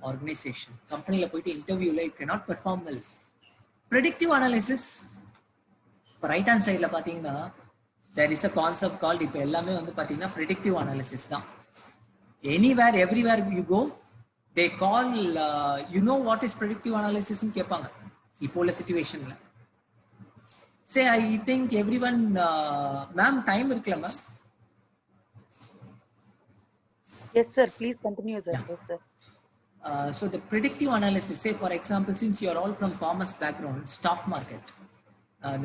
organization. கம்பெனில போயிட்டு இன்டர்வியூல you cannot perform well. Predictive analysis இப்போ ரைட் ஹேண்ட் சைட்ல பாத்தீங்கன்னா there is a concept called, இப்போ எல்லாமே வந்து பாத்தீங்கன்னா ப்ரெடிக்டிவ் அனாலிசிஸ் தான். Anywhere everywhere you go they call you know what is predictive analysis ன்னு கேட்பாங்க இப்போ உள்ள சிச்சுவேஷன்ல. Say, I think everyone, ma'am, time irukla ma'am. Yes sir, please continue sir. Yeah. Yes sir. So the predictive analysis, say for example, since you are all from commerce background, stock market.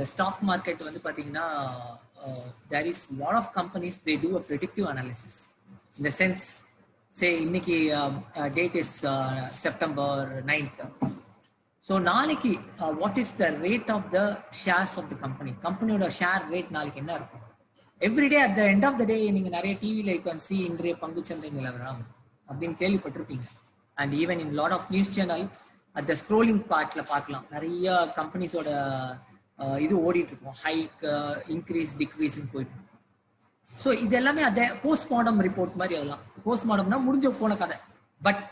The stock market வந்து பாத்தீங்கன்னா, there is lot of companies, they do a predictive analysis. In the sense, say இன்னைக்கு date is September 9th. So நாளைக்கு what is the rate of the shares of the company, கம்பெனியோட share rate நாளைக்கு என்ன இருக்கும்? Everyday at the end of the day நீங்க நிறைய டிவில you can see இன்றைய பங்குச்சந்தை நிலவரம் அப்படின்னு கேள்விப்பட்டிருப்பீங்க. And even in lot of news channel at the scrolling பார்ட்ல பார்க்கலாம், நிறைய கம்பெனிஸோட இது ஓடிட்டு இருக்கும், ஹைக் இன்க்ரீஸ் டிக்ரீஸ்ன்னு போயிட்டு. ஸோ இது எல்லாமே அதை போஸ்ட்மார்டம் ரிப்போர்ட் மாதிரி, அதெல்லாம் போஸ்ட்மார்டம்னா முடிஞ்ச போன கதை. But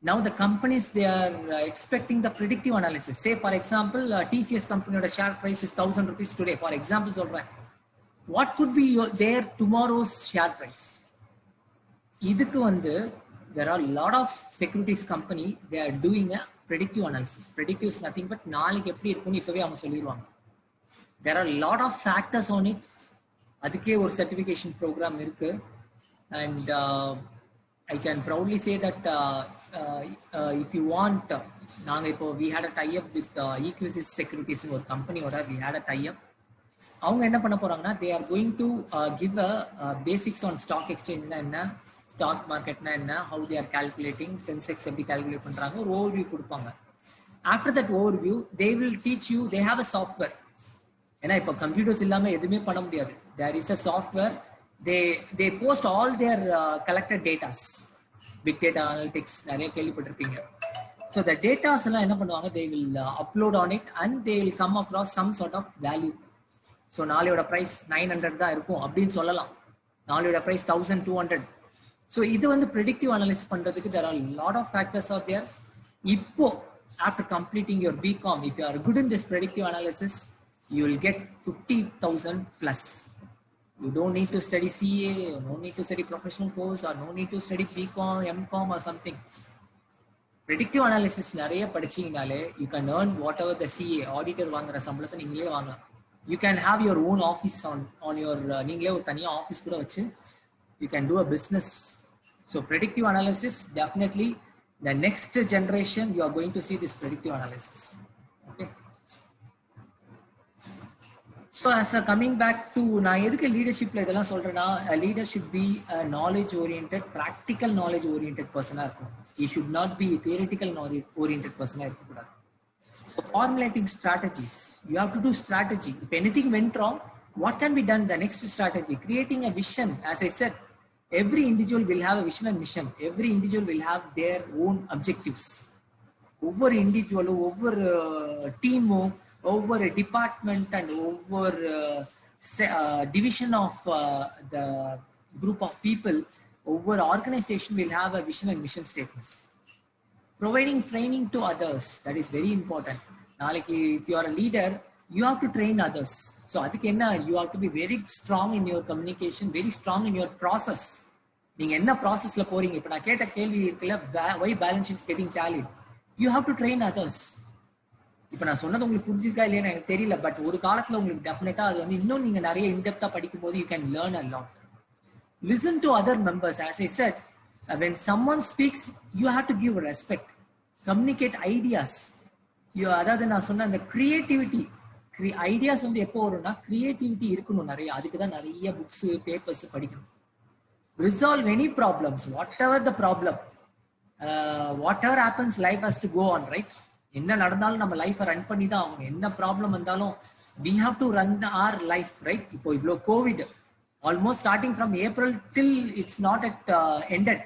now the companies, they are expecting the predictive analysis. Say for example, TCS company oda share price is 1000 rupees today, for example solren. What could be their tomorrow's share price? Idukku vandu there are a lot of securities company, they are doing a predictive analysis. Predictive is nothing but நாளைக்கு எப்படி இருக்கும்னு இப்பவே அவங்க சொல்லிடுவாங்க. There are a lot of factors on it. அதுக்கே ஒரு certification program இருக்கு. And I can proudly say that if you want, we had a tie-up with Equisys Securities in our company, we had a tie-up. அவங்க என்ன பண்ண போறாங்கன்னா, they are going to give a basics on stock exchange னா என்ன, stock market னா என்ன, how they are calculating, Sensex எப்படி calculate பண்றாங்க, ஒரு overview கொடுப்பாங்க. After that overview, they will teach you, they have a software. ஏன்னா இப்போ கம்ப்யூட்டர்ஸ் இல்லாம எதுவுமே பண்ண முடியாது. There is a software. They post all their collected data, big data analytics நிறைய கேள்விப்பட்டிருப்பீங்க. So the data எல்லாம் என்ன பண்ணுவாங்க, they will upload on it and they will come across some sort of value. So நாளையோட price 900 தான் இருக்கும் அப்படின்னு சொல்லலாம், நாளையோட price 1200. So இது வந்து predictive analysis பண்றதுக்கு there are a lot of factors out there. இப்போ after completing your BCom, if you are good in this predictive analysis, you will get 50,000 plus. You don't need to study CA, or no need to study professional course, or no need to study BCom, MCom or something. Predictive analysis நிறைய படிச்சீங்கனாலே you can earn whatever the CA auditor வாங்குற சம்பளத்தை நீங்களே வாங்கலாம். You can have your own office on your நீங்களே ஒரு தனியா office கூட வச்சு you can do a business. So predictive analysis, definitely the next generation you are going to see this predictive analysis. Okay. So as a coming back to, நான் எதுக்கு லீடர்ஷிப்ல இதெல்லாம் சொல்றேன்னா, leader should be a knowledge oriented, practical knowledge oriented person இருக்கும். He should not be theoretical knowledge oriented person இருக்க கூடாது. So formulating strategies, you have to do strategy. If anything went wrong, what can be done the next strategy? Creating a vision. As I said, every individual will have a vision and mission. Every individual will have their own objectives. ஒவ்வொரு இண்டிவிஜுவலும், ஒவ்வொரு டீமும், over a department and over division of the group of people, ஒவ்வொரு organisation will have a vision and mission statements. Providing training to others, that is very important. நாளைக்கு if you are a leader, you have to train others. So அதுக்கு என்ன, you have to be very strong in your communication, very strong in your process. நீங்க என்ன ப்ராசஸ்ல போறீங்க? இப்ப நான் கேட்ட கேள்வி இருக்குல்ல, why balance sheet is getting tallied, you have to train others. இப்ப நான் சொன்னது உங்களுக்கு புரிஞ்சிருக்கா இல்லையான்னு எனக்கு தெரியல, பட் ஒரு காலத்துல உங்களுக்கு டெஃபினட்டா அது வந்து இன்னும் நீங்க நிறைய இன்டெப்தா படிக்கும் போது you can learn a lot. Listen to other members. As I said, when someone speaks, you have to give respect. Communicate ideas. அதாவது நான் சொன்ன அந்த கிரியேட்டிவிட்டி, ஐடியாஸ் வந்து எப்போ வரும்னா கிரியேட்டிவிட்டி இருக்கணும் நிறைய. அதுக்கு தான் நிறைய புக்ஸ் பேப்பர்ஸ் படிக்கணும். Resolve any problems, whatever the problem, whatever happens, life has to go on, right? என்ன நடந்தாலும் நம்ம லைஃபை ரன் பண்ணி தான் ஆகணும். என்ன ப்ராப்ளம் வந்தாலும் we have to run our life, right? இப்போ இவ்வளோ Covid almost starting from April till it's not at ended.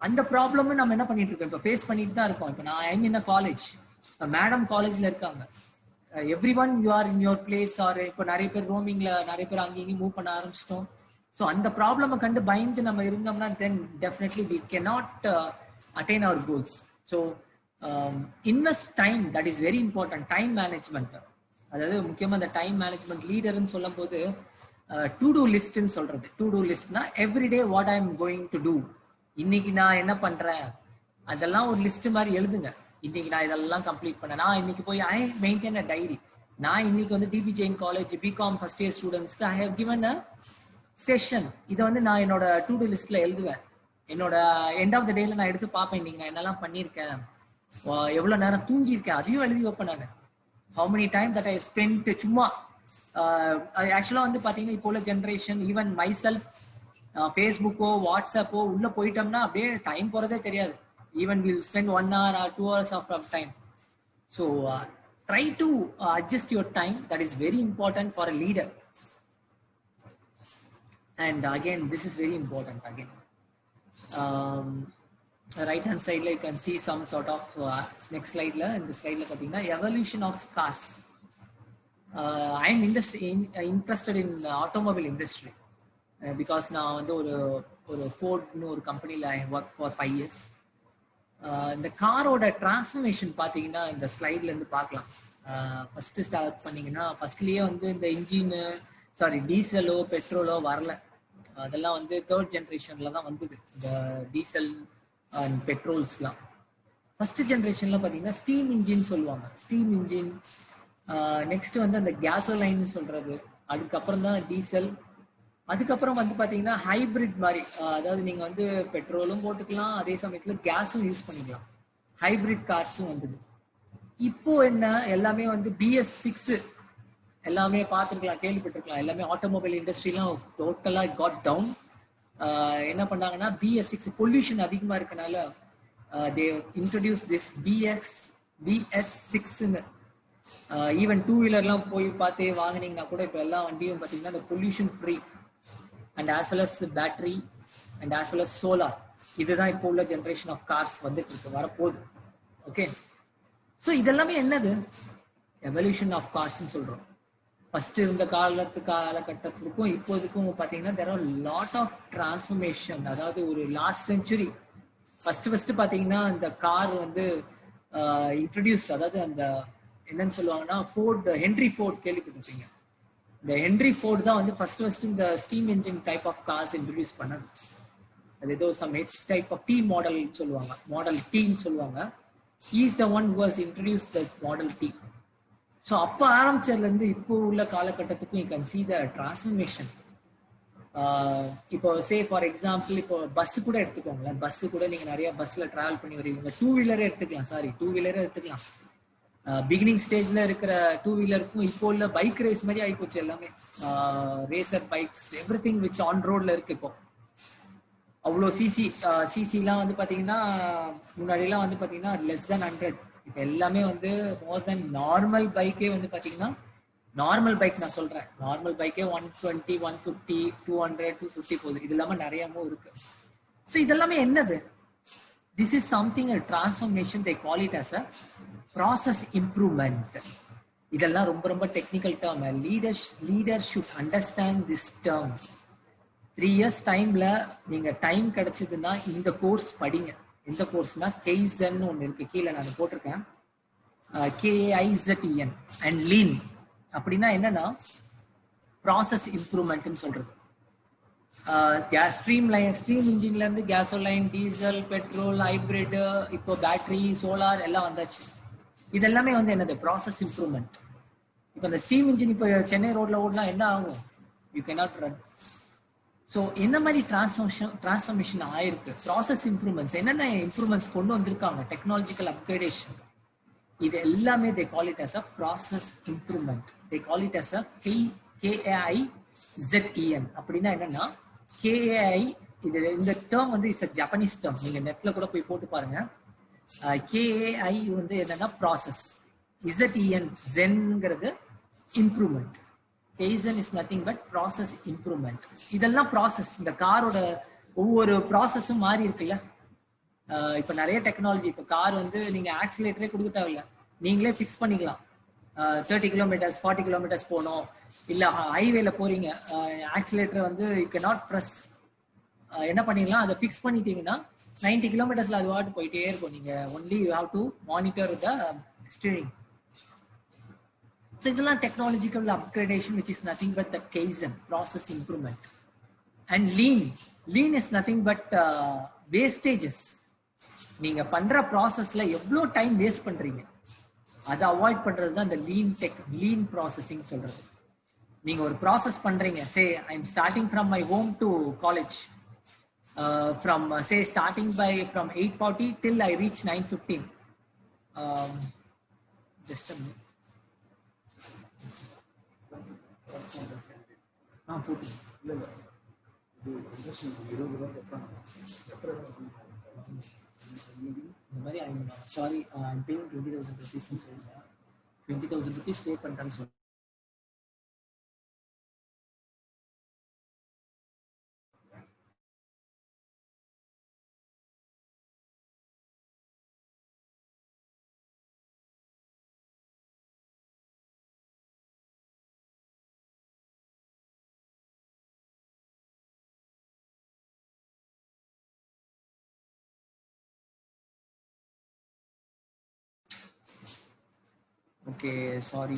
அந்த ப்ராப்ளமும் நம்ம என்ன பண்ணிட்டு இருக்கோம், இப்போ ஃபேஸ் பண்ணிட்டு தான் இருக்கோம். இப்போ நான் ஐம் இன் காலேஜ், மேடம் காலேஜ்ல இருக்காங்க, every one you are in your place. Or இப்போ நிறைய பேர் ரோமிங்ல நிறைய பேர் அங்கேயும் மூவ் பண்ண ஆரம்பிச்சிட்டோம். ஸோ அந்த ப்ராப்ளமை கண்டு பயந்து நம்ம இருந்தோம்னா then definitely we cannot attain our goals. So invest time, that is very important. Time management, அதாவது முக்கியமாக இந்த டைம் மேனேஜ்மெண்ட் லீடர்னு சொல்லும் போது டு டூ லிஸ்ட்னு சொல்றது. டு டூ லிஸ்ட்னா everyday what I am going to do, இன்னைக்கு நான் என்ன பண்றேன் அதெல்லாம் ஒரு லிஸ்ட் மாதிரி எழுதுங்க. இன்னைக்கு நான் இதெல்லாம் கம்ப்ளீட் பண்ணேன். நான் இன்னைக்கு போய் ஐ மெயின்டைன் அ டைரி. நான் இன்னைக்கு வந்து DB Jain college BCom first year ஸ்டூடெண்ட்ஸ்க்கு I have given a session. இதை வந்து நான் என்னோட டு டூ லிஸ்ட்ல எழுதுவேன். என்னோட எண்ட் ஆஃப் த டேல நான் எடுத்து பார்ப்பேன், இன்னைக்கு நான் என்னெல்லாம் பண்ணியிருக்கேன், எவ்வளவு நேரம் தூங்கியிருக்கேன், அதையும் எழுதி வைப்பேன் நான். How many time that I spend சும்மா. ஆக்சுவலா வந்து பாத்தீங்கன்னா இப்போ உள்ள ஜென்ரேஷன், ஈவன் மை செல்ஃப், ஃபேஸ்புக்கோ வாட்ஸ்அப்போ உள்ள போயிட்டோம்னா அப்படியே டைம் போறதே தெரியாது. Even will spend 1 hour or 2 hours of time. So try to adjust your time. That is very important for a leader. And again, this is very important again. Right hand side la you can see some sort of next slide la, in the slide la pathina evolution of cars. I am interested in automobile industry because நான் வந்து ஒரு ஃபோர்ட்னு ஒரு கம்பெனியில் I work for 5 years. இந்த காரோட transformation பார்த்தீங்கன்னா இந்த ஸ்லைட்ல இருந்து பார்க்கலாம். ஃபர்ஸ்ட் ஸ்டார்ட் பண்ணீங்கன்னா ஃபர்ஸ்ட்லயே வந்து இந்த இன்ஜினு டீசலோ பெட்ரோலோ வரல. அதெல்லாம் வந்து தேர்ட் ஜென்ரேஷன்ல தான் வந்தது இந்த டீசல் அண்ட் பெட்ரோல்ஸ்லாம். ஃபர்ஸ்ட் ஜென்ரேஷன்ல பார்த்தீங்கன்னா ஸ்டீம் இன்ஜின் சொல்லுவாங்க, ஸ்டீம் இன்ஜின். நெக்ஸ்ட் வந்து அந்த கேசோலைன் சொல்றது, அதுக்கப்புறம் தான் டீசல். அதுக்கப்புறம் வந்து பாத்தீங்கன்னா ஹைபிரிட் மாதிரி, அதாவது நீங்க வந்து பெட்ரோலும் போட்டுக்கலாம், அதே சமயத்துல கேஸும் யூஸ் பண்ணிக்கலாம். ஹைபிரிட் கார்ஸும் வந்தது. இப்போ என்ன, எல்லாமே வந்து BS6 எல்லாமே பார்த்துருக்கலாம், கேள்விப்பட்டிருக்கலாம். எல்லாமே ஆட்டோமொபைல் இண்டஸ்ட்ரிலாம் டோட்டலா காட் டவுன். என்ன பண்ணாங்கன்னா BS6 பொல்யூஷன் அதிகமா இருக்கனால தே இன்ட்ரோடியூஸ் திஸ் BS6ன்னு. ஈவன் 2 வீலர்லாம் போய் பார்த்து வாங்கினீங்கன்னா கூட இப்போ எல்லா வண்டியும் பார்த்தீங்கன்னா இந்த pollution free and as well as battery and as well as solar. இதுதான் இப்போ உள்ள ஜென்ரேஷன் ஆஃப் கார்ஸ் வந்துட்டு இருக்கு, வரப்போகுது. ஓகே, ஸோ இதெல்லாமே என்னது, எவல்யூஷன் ஆஃப் கார்ஸ்ன்னு சொல்றோம். ஃபர்ஸ்ட் இருந்த காலகட்டத்துக்கும் இப்போதுக்கும் பார்த்தீங்கன்னா there are lot of transformation. அதாவது ஒரு லாஸ்ட் செஞ்சுரி ஃபர்ஸ்ட் பார்த்தீங்கன்னா இந்த கார் வந்து இன்ட்ரடியூஸ், அதாவது அந்த என்னன்னு சொல்லுவாங்கன்னா ஹென்ரி ஃபோர்ட் கேள்விப்பட்டிருப்பீங்க. இந்த ஹென்ரி ஃபோர்ட் தான் வந்து ஃபர்ஸ்ட் இந்த steam engine type of cars introduced பண்ணது. அது ஏதோ some H type of T model சொல்லுவாங்க, மாடல் Tன்னு சொல்லுவாங்க. He is the one who has introduced the model T. So அப்போ ஆரம்பிச்சதுல இருந்து இப்போ உள்ள காலகட்டத்துக்கும் you can see the transformation. இப்போ சே ஃபார் எக்ஸாம்பிள் இப்போ பஸ் கூட எடுத்துக்கோங்களேன். பஸ் கூட நீங்க நிறைய பஸ்ல டிராவல் பண்ணி வருவீங்க. 2 வீலரே எடுத்துக்கலாம். பிகினிங் ஸ்டேஜ்ல இருக்கிற 2 வீலருக்கும் இப்போ உள்ள பைக் ரேஸ் மாதிரி ஆயிப்போச்சு எல்லாமே. Racer bikes, everything which on ரோட்ல இருக்கு. இப்போ அவ்வளோ சிசிலாம் வந்து பாத்தீங்கன்னா முன்னாடிலாம் வந்து பாத்தீங்கன்னா less than 100. இப்போ எல்லாமே வந்து மோர் தென் நார்மல் பைக்கே வந்து பாத்தீங்கன்னா, நார்மல் பைக் நான் சொல்றேன், நார்மல் பைக்கே 120, 150, 200, 250 போகுது. இது இல்லாம நிறையமும் இருக்கு. ஸோ இதெல்லாமே என்னது, this is something a transformation, they call it as a process improvement. இதெல்லாம் ரொம்ப ரொம்ப technical term. Leader should understand this term. 3 years டைம்ல நீங்க டைம் கிடைச்சதுன்னா இந்த கோர்ஸ் படிங்க. எந்த கோர்ஸ்னா கெய்சன் ஒன்று இருக்கு, கீழே நான் போட்டிருக்கேன், KAIZEN அண்ட் லீன். அப்படின்னா என்னன்னா ப்ராசஸ் இம்ப்ரூவ்மெண்ட்னு சொல்றது. ஸ்ட்ரீம் இன்ஜின்ல இருந்து கேசோலைன், டீசல், பெட்ரோல், ஹைபிரிட், இப்போ பேட்டரி, சோலார் எல்லாம் வந்தாச்சு. இதெல்லாமே வந்து என்னது ப்ராசஸ் இம்ப்ரூவ்மெண்ட். இப்போ இந்த ஸ்டீம் இன்ஜின் இப்போ சென்னை ரோட்ல ஓடினா என்ன ஆகும்? You cannot run. ஸோ என்ன மாதிரி டிரான்ஸ்ஃபர்மேஷன் ஆயிருக்கு, ப்ராசஸ் இம்ப்ரூவ்மெண்ட்ஸ், என்னென்ன இம்ப்ரூவ்மெண்ட்ஸ் கொண்டு வந்திருக்காங்க, டெக்னாலஜிக்கல் அப்கிரேடேஷன், இது எல்லாமே they call it as a process improvement. They call it as a KAIZEN. அப்படின்னா என்னன்னா KAI, இது இந்த டேர்ம் வந்து இட்ஸ் அ ஜப்பனீஸ் டேர்ம். நீங்க நெட்ல கூட போய் போட்டு பாருங்க. KAI வந்து என்னன்னா ப்ராசஸ், ZEN ஜென்ங்கிறது improvement. Kaizen is nothing but process improvement. இதெல்லாம் ப்ராசஸ். இந்த காரோட ஒவ்வொரு ப்ராசஸும் மாறி இருக்குல்ல. இப்போ நிறைய டெக்னாலஜி, இப்போ கார் வந்து நீங்க ஆக்சிலேட்டரே கொடுக்க தேவையில்ல, நீங்களே ஃபிக்ஸ் பண்ணிக்கலாம். 30 கிலோமீட்டர்ஸ் 40 கிலோமீட்டர்ஸ் போகணும், இல்லை ஹைவேல போறீங்க, ஆக்சிலேட்டரை வந்து யூ கேன் நாட் ப்ரெஸ், என்ன பண்ணிடலாம், அதை ஃபிக்ஸ் பண்ணிட்டீங்கன்னா 90 கிலோமீட்டர்ஸ்ல அது வாட்டு போயிட்டே இருக்கும். நீங்க only you have to monitor the steering. So இதெல்லாம் technological upgradation, which is nothing but the Kaizen, process improvement. And lean is nothing but wastages. நீங்க பண்ற ப்ராசஸ்ல எவ்வளோ டைம் வேஸ்ட் பண்றீங்க அதை அவாய்ட் பண்றது தான் இந்த லீன் ப்ராசஸிங் சொல்றது. நீங்க ஒரு ப்ராசஸ் பண்றீங்க, say I am starting from my home to college, from say starting by from 8:40 till I reach 9:15. Just a minute. இந்த மாதிரி சாரி, ஐம் பேயிங் 20,000 rupees சொல்லுங்க, 20,000 rupees பே பண்ணுறேன்னு சொல்லுங்க. Okay, sorry.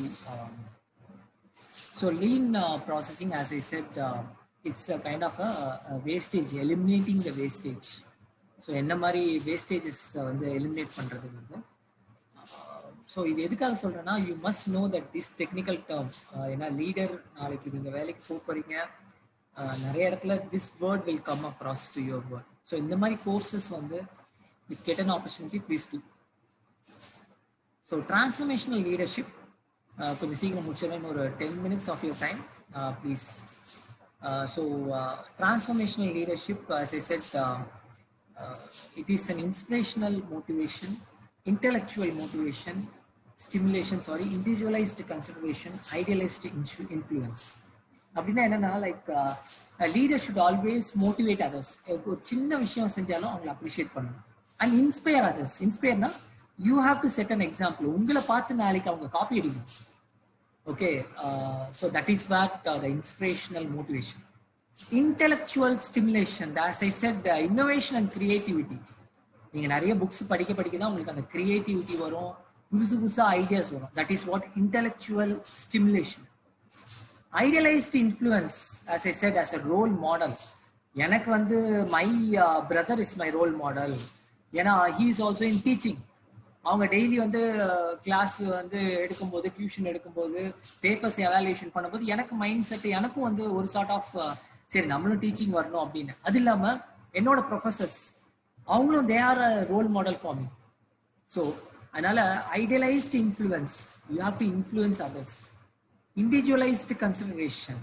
So lean processing, as I said, it's a kind of a wastage, eliminating the wastage. So என்ன மாதிரி wastages வந்து eliminate பண்றது வந்து. ஸோ இது எதுக்காக சொல்றேன்னா, you must know that this technical terms. ஏன்னா லீடர் நாளைக்கு நீங்க வேலைக்கு போறீங்க, நிறைய இடத்துல this word will come across to your word. So இந்த மாதிரி கோர்சஸ் வந்து if get an opportunity please do. So transformational leadership கொஞ்சம் சீக்கிரம் முடிச்சிடறேன், ஒரு 10 minutes of your time please. So transformational leadership, as I said, it is an inspirational motivation, intellectual motivation, stimulation, individualized consideration, idealized influence. அப்படின்னா என்னன்னா, like leader should always motivate others. ஒரு சின்ன விஷயம் செஞ்சாலும் அவங்களை அப்ரிஷியேட் பண்ணணும். And inspire others. இன்ஸ்பயர்னா you have to set an example. உங்களை பார்த்து நாளைக்கு அவங்க காப்பி அடிக்கணும். Okay, so that is what the inspirational motivation. Intellectual stimulation, as I said, innovation and creativity. நீங்க நிறைய புக்ஸ் படிக்க தான் உங்களுக்கு அந்த கிரியேட்டிவிட்டி வரும், புதுசா ஐடியாஸ் வரும். That is what intellectual stimulation. Idealized influence, as I said, as a role model. எனக்கு வந்து my brother is my role model. ஏன்னா he is also in teaching. அவங்க டெய்லி வந்து கிளாஸ் வந்து எடுக்கும்போது, டியூஷன் எடுக்கும்போது, பேப்பர்ஸ் எவாலுவேஷன் பண்ணும்போது எனக்கு மைண்ட் செட், எனக்கும் வந்து ஒரு சார்ட் ஆஃப் சரி நம்மளும் டீச்சிங் வரணும் அப்படின்னு. அது இல்லாம என்னோட ப்ரொஃபசர்ஸ் அவங்களும் they are a role model for me. So அதனால idealized influence, you have to influence others. Individualized consideration,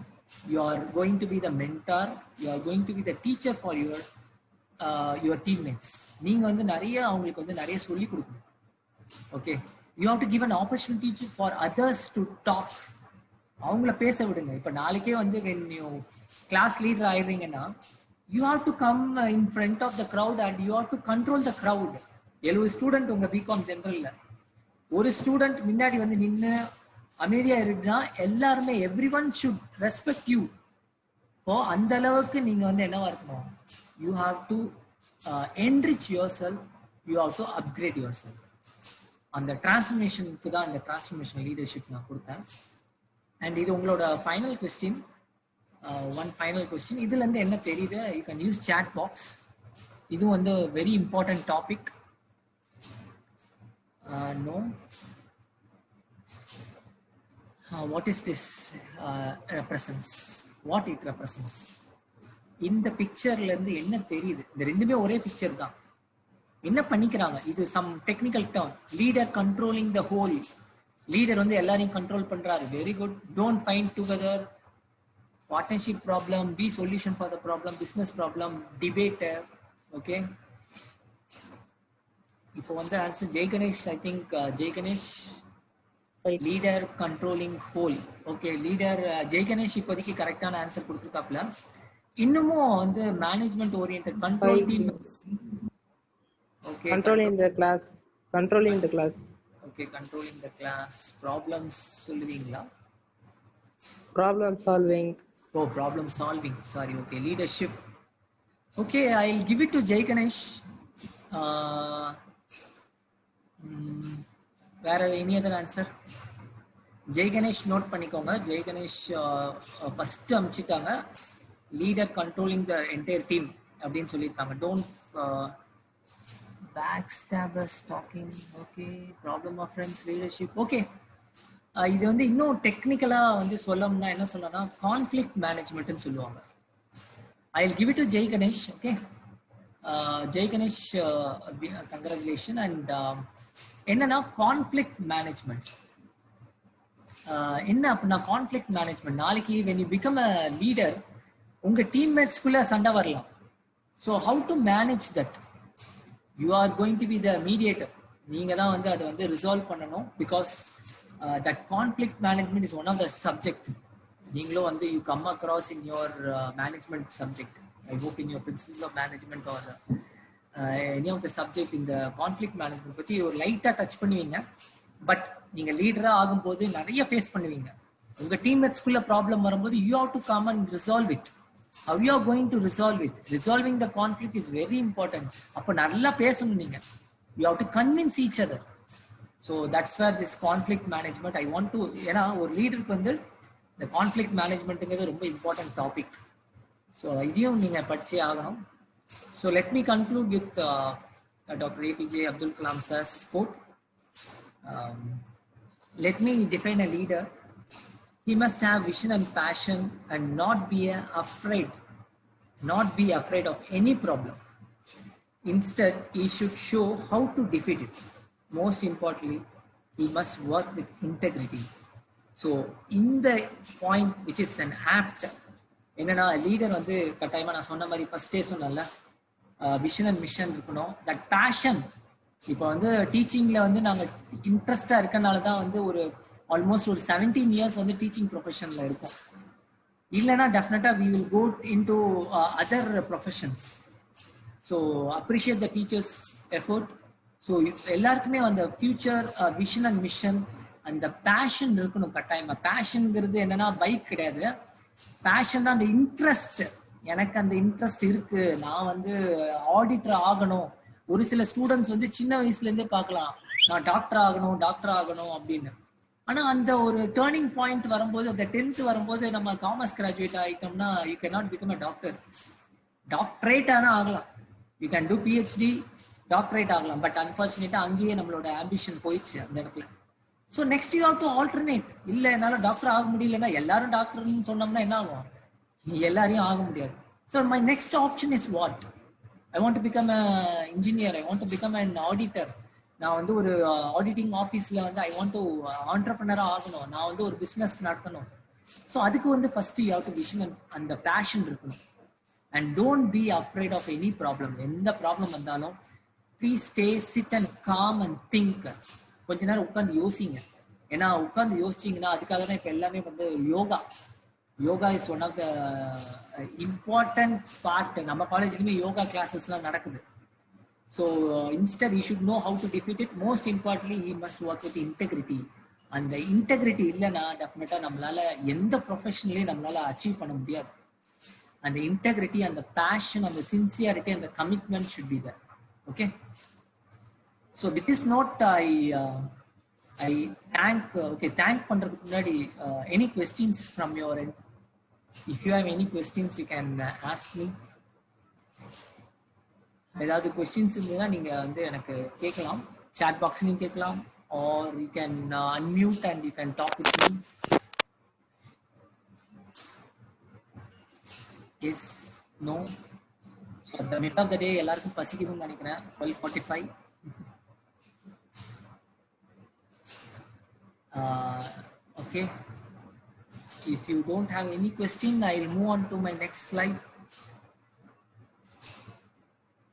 you are going to be the mentor, you are going to be the teacher for your teammates. நீங்க வந்து நிறைய அவங்களுக்கு வந்து நிறைய சொல்லி கொடுக்கணும். Okay, you have to give an opportunity for others to talk. அவங்கள பேச விடுங்க. இப்ப நாளைக்கே வந்து when you class leader ஆயிடுறீங்கன்னா, you have to come in front of the crowd and you have to control the crowd. 70 student உங்க BCom ஜெனரல்ல, ஒரு student முன்னாடி வந்து நின்று அமைதியா இருக்குன்னா எல்லாருமே every one should respect you. இப்போ அந்த அளவுக்கு நீங்க வந்து என்னவா இருக்கணும், you have to enrich yourself, you also upgrade yourself. அந்த டிரான்ஸ்ஃபர்மேஷனுக்கு தான் இந்த டிரான்ஸ்ஃபர்மேஷன் லீடர்ஷிப் நான் கொடுத்தேன். அண்ட் இது உங்களோட final question, one final question. இதுல இருந்து என்ன தெரியுது, you can use chat box. இது வந்து very important topic. No what is this represents, what it represents. இந்த பிக்சர்ல இருந்து என்ன தெரியுது, இந்த ரெண்டுமே ஒரே பிக்சர் தான். என்ன பண்ணிக்கிறாங்க, இது some technical term. Leader controlling the whole. Leader வந்து எல்லாரையும் கண்ட்ரோல் பண்றாரு. Very good. Don't find together. Partnership problem, be solution for the problem, business problem, debater. Okay, இப்போ வந்து answer Jai Ganesh. I think Jai Ganesh leader controlling whole. Okay, leader Jai Ganesh இப்போதைக்கு கரெக்டான answer கொடுத்துருக்காப்ல. இன்னமும் வந்து management oriented control team. Okay, controlling the class. Okay, controlling the class. Problems சொல்லுவீங்களா? Problem solving. O, problem solving, sorry. Okay, leadership. Okay, I will give it to Jai Ganesh. வேற any other answer? Jai Ganesh note பண்ணிக்கோங்க. Jai Ganesh first அமிச்சிட்டாங்க, leader controlling the entire team அப்படின்னு சொல்லியிருக்காங்க. Don't backstabbers talking. Okay, problem of friends, leadership. Okay, இது வந்து இன்னும் டெக்னிக்கலா வந்து சொல்லணும்னா என்ன சொல்லணும்னா கான்ஃப்ளிக்ட் மேனேஜ்மெண்ட்னு சொல்லுவாங்க. ஐ will give it to Jai Ganesh. Okay, Jai Ganesh, congratulation. And என்னன்னா கான்ஃப்ளிக்ட் மேனேஜ்மெண்ட் என்ன அப்படின்னா, கான்ஃப்ளிக்ட் மேனேஜ்மெண்ட் நாளைக்கு when you become a leader, உங்க டீம்மேட்ஸ்குள்ள சண்டை வரலாம். So how to manage that? You are going to be the mediator. நீங்க தான் வந்து அதை வந்து ரிசால்வ் பண்ணணும். Because that conflict management is one of the subject. நீங்களும் வந்து you come across in your management subject. I hope in your principles of management are any of the subject இந்த conflict management பற்றி ஒரு லைட்டாக touch பண்ணுவீங்க. But நீங்க லீடரா ஆகும்போது நிறைய ஃபேஸ் பண்ணுவீங்க. உங்க டீம்மேட்ஸ்குள்ள ப்ராப்ளம் வரும்போது you have to come and resolve it. How you are going to resolve it? Resolving the conflict is very important. அப்போ நல்லா பேசணும் நீங்க. You have to convince each other. So that's where this conflict management I want to, ஏன்னா ஒரு லீடருக்கு வந்து இந்த conflict மேனேஜ்மெண்ட்ங்கிறது ரொம்ப important topic. So இதையும் நீங்க படிச்சே ஆகணும். So let me conclude with doctor APJ Abdul Kalam sir's quote. Let me define a leader. He must have vision and passion and not be afraid of any problem. Instead, he should show how to defeat it. Most importantly, he must work with integrity. So, in the point which is an apt, என்னன்னா leader வந்து கட்டாயமா நான் சொன்ன மாதிரி ஃபர்ஸ்டே சொன்னல, vision and mission இருக்கணும். That fashion. இப்போ வந்து டீச்சிங்ல வந்து நாங்க இன்ட்ரெஸ்டா இருக்கனால தான் வந்து ஒரு ஆல்மோஸ்ட் ஒரு 17 இயர்ஸ் வந்து டீச்சிங் ப்ரொஃபஷன்ல இருக்கும். இல்லைன்னா definitely we will go into other professions. So appreciate the teachers effort. So எல்லாருக்குமே அந்த ஃபியூச்சர் விஷன் அண்ட் மிஷன் அந்த பேஷன் இருக்கணும் கட்டாயமா. பேஷன்ங்கிறது என்னன்னா பைக் கிடையாது. பேஷன் தான் அந்த இன்ட்ரெஸ்ட். எனக்கு அந்த இன்ட்ரெஸ்ட் இருக்கு, நான் வந்து ஆடிட்டர் ஆகணும். ஒரு சில ஸ்டூடெண்ட்ஸ் வந்து சின்ன வயசுல இருந்தே பார்க்கலாம், நான் டாக்டர் ஆகணும் அப்படின்னு. ஆனா அந்த ஒரு டேர்னிங் பாயிண்ட் வரும்போது, அந்த 10th வரும்போது நம்ம காமர்ஸ் கிராஜுவேட் ஆகிட்டோம்னா you can not become a doctor. Doctorate ஆனா ஆகலாம், you can do PhD, doctorate ஆகலாம். பட் அன்பார்ச்சுனேட்டா அங்கேயே நம்மளோட ஆம்பிஷன் போயிடுச்சு அந்த இடத்துல. So next you have to alternate. இல்லை என்னால டாக்டர் ஆக முடியலன்னா எல்லாரும் டாக்டர்னு சொன்னோம்னா என்ன ஆகும்? எல்லாரையும் ஆக முடியாது. So my next option is what? I want to become a engineer, I want to become an auditor. நான் வந்து ஒரு ஆடிட்டிங் ஆஃபீஸில் வந்து ஐ வாண்ட் டு ஆண்டர்பிரனராக ஆகணும், நான் வந்து ஒரு பிஸ்னஸ் நடத்தணும். ஸோ அதுக்கு வந்து first you have to vision அந்த பேஷன் இருக்கணும். And don't be afraid of any problem. எந்த ப்ராப்ளம் வந்தாலும் please stay, sit and calm and think. கொஞ்ச நேரம் உட்காந்து யோசிங்க. ஏன்னா உட்காந்து யோசிச்சிங்கன்னா, அதுக்காக தான் இப்போ எல்லாமே வந்து yoga is one of the important part. நம்ம காலேஜ்லையுமே யோகா கிளாஸஸ்லாம் நடக்குது. So instead he should know how to defeat it. Most importantly, he must work with integrity. And the integrity இல்லைன்னா டெஃபினட்டா நம்மளால எந்த ப்ரொஃபஷன்லயும் நம்மளால அச்சீவ் பண்ண முடியாது. and the integrity and the passion and the sincerity and the commitment should be there. Okay. So with this note, I thank. Thank பண்றதுக்கு முன்னாடி any questions from your end? If you have any questions, you can ask me. ஏதாவது questions இருந்தா நீங்க வந்து எனக்கு கேட்கலாம், chat boxலையும் கேட்கலாம், or you can unmute and you can talk with me. Yes, no. So at the mid of the day, எல்லாருக்கும் பசிக்குதுன்னு நினைக்கிறேன். 12:45. Okay. If you don't have any question, I'll move on to my next slide.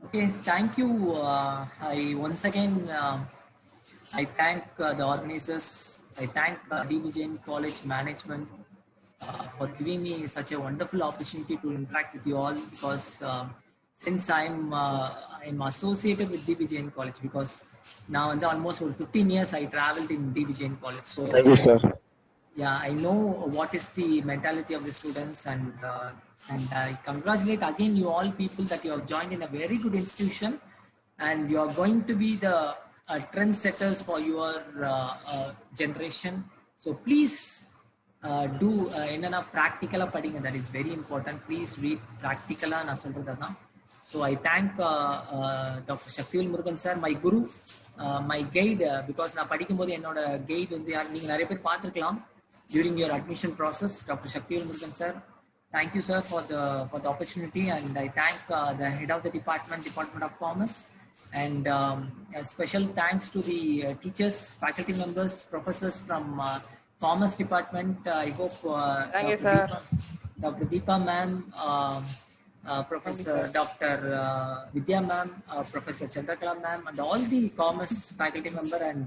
Okay, thank you. I once again I thank the organizers. I thank DB Jain College management for giving me such a wonderful opportunity to interact with you all, because since I'm associated with DB Jain College, because now and almost over 15 years I traveled in DB Jain College. So thank you, sir. Yeah, I know what is the mentality of the students, and I congratulate again you all people that you have joined in a very good institution, and you are going to be the trendsetters for your generation. So please do enna practical padinga, that is very important. Please read practical na solradha. So I thank Dr. Shaktivel Murugan sir, my guru, my guide, because na padikumbodhu ennoda guide vandu yaar neenga nariya per paathirkalam during your admission process. Dr. Shaktivel Murugan sir, thank you sir for the opportunity, and I thank the head of the Department of Commerce, and a special thanks to the teachers, faculty members, professors from Commerce Department. I hope Thank you, sir. Dr. Deepa ma'am, Professor Dr. Vidya ma'am, Professor Chandrakala ma'am, and all the Commerce faculty member and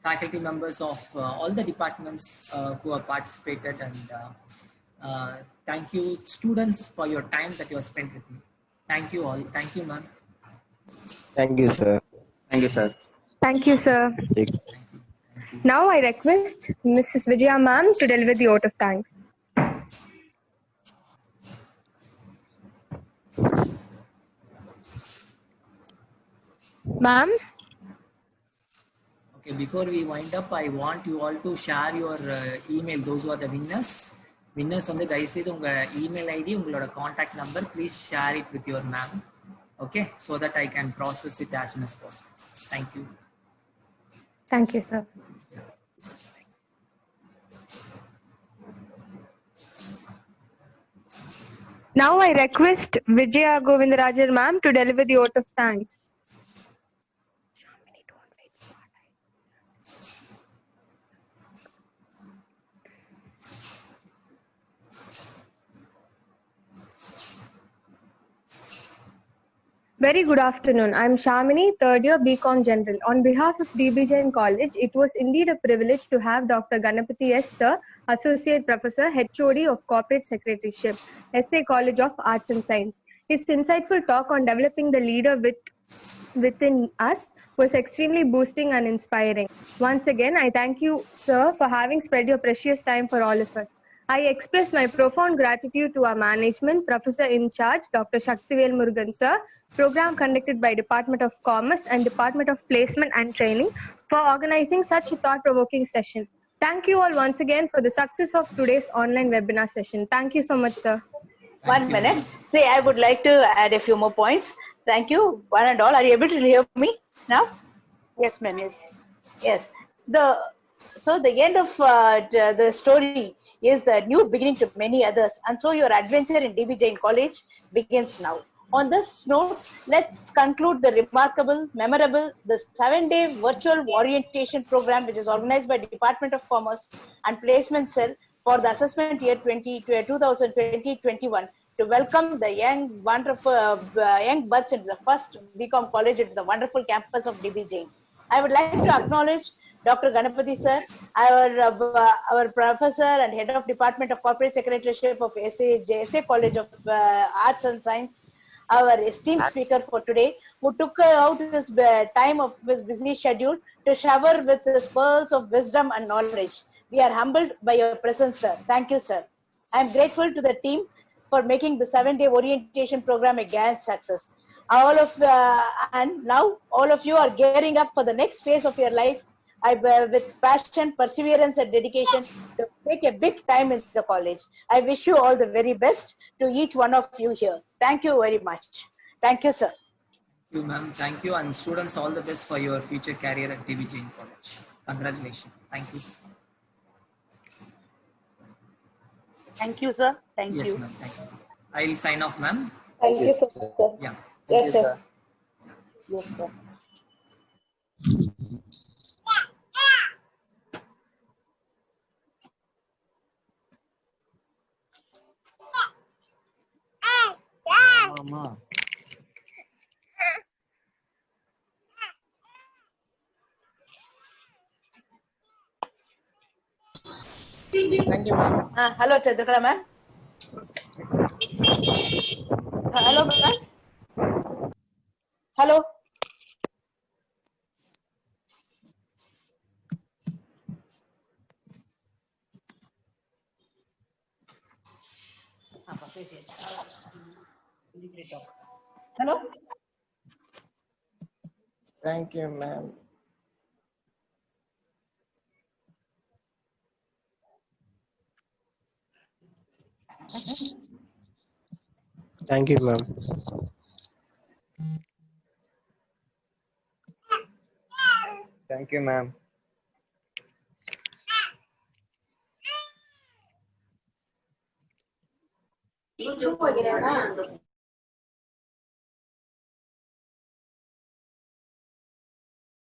faculty members of all the departments who have participated, and thank you students for your time that you have spent with me. Thank you all. Thank you ma'am. Thank you, sir. Thank you, sir. Thank you, sir. Now I request Mrs. Vijaya ma'am to deliver the vote of thanks. Ma'am? Okay, before we wind up, I want you all to share your email, those who are the winners. Winners வந்து தயவு செய்து உங்க email ID, உங்களோட contact number, please share it with your ma'am. Okay, so that I can process it as soon as possible. Thank you. Thank you, sir. Now I request Vijaya Govindarajan ma'am to deliver the vote of thanks. Very good afternoon. I'm Shamini, third year BCom General. On behalf of DB Jain College, it was indeed a privilege to have Dr. Ganapathy S. Sir, Associate Professor, HOD of Corporate Secretaryship, SA College of Arts and Science. His insightful talk on developing the leader within us was extremely boosting and inspiring. Once again, I thank you, sir, for having spread your precious time for all of us. I express my profound gratitude to our management, Professor in charge, Dr. Shaktivel Murugan sir, program conducted by Department of Commerce and Department of Placement and Training for organizing such a thought-provoking session. Thank you all once again for the success of today's online webinar session. Thank you so much, sir. One minute. See, I would like to add a few more points. Thank you, one and all. Are you able to hear me now? Yes, ma'am. Yes. Yes. So the end of the story is the new beginning to many others, and so your adventure in DB Jain College begins now. On this note, let's conclude the remarkable, memorable, the 7-day virtual orientation program, which is organized by Department of Commerce and Placement Cell for the assessment year 2020-21 to welcome the young, wonderful, young buds into the first BCom college into the wonderful campus of DB Jain. I would like to acknowledge Dr. Ganapathy sir, our professor and head of Department of Corporate Secretaryship of SA College of Arts and Science, our esteemed speaker for today, who took out his time of his busy schedule to shower with his pearls of wisdom and knowledge. We are humbled by your presence, sir. Thank you, sir. I am grateful to the team for making the 7-day orientation program a grand success. And now all of you are gearing up for the next phase of your life. With passion, perseverance, and dedication to make a big time in the college. I wish you all the very best to each one of you here. Thank you very much. Thank you, sir. Thank you, ma'am. Thank you, and students, all the best for your future career at DB Jain College. Congratulations. Thank you. Thank you, sir. Thank Yes, you. ma'am. Thank you. I'll sign off, ma'am. Thank you, sir. Yeah. Yes, sir. Yes, sir. Mama. Thank you, ma'am. Hello, Chandrakala ma'am. Hello, ma'am. Hello. Hello. Thank you, ma'am. Thank you, ma'am. Thank you, ma'am. You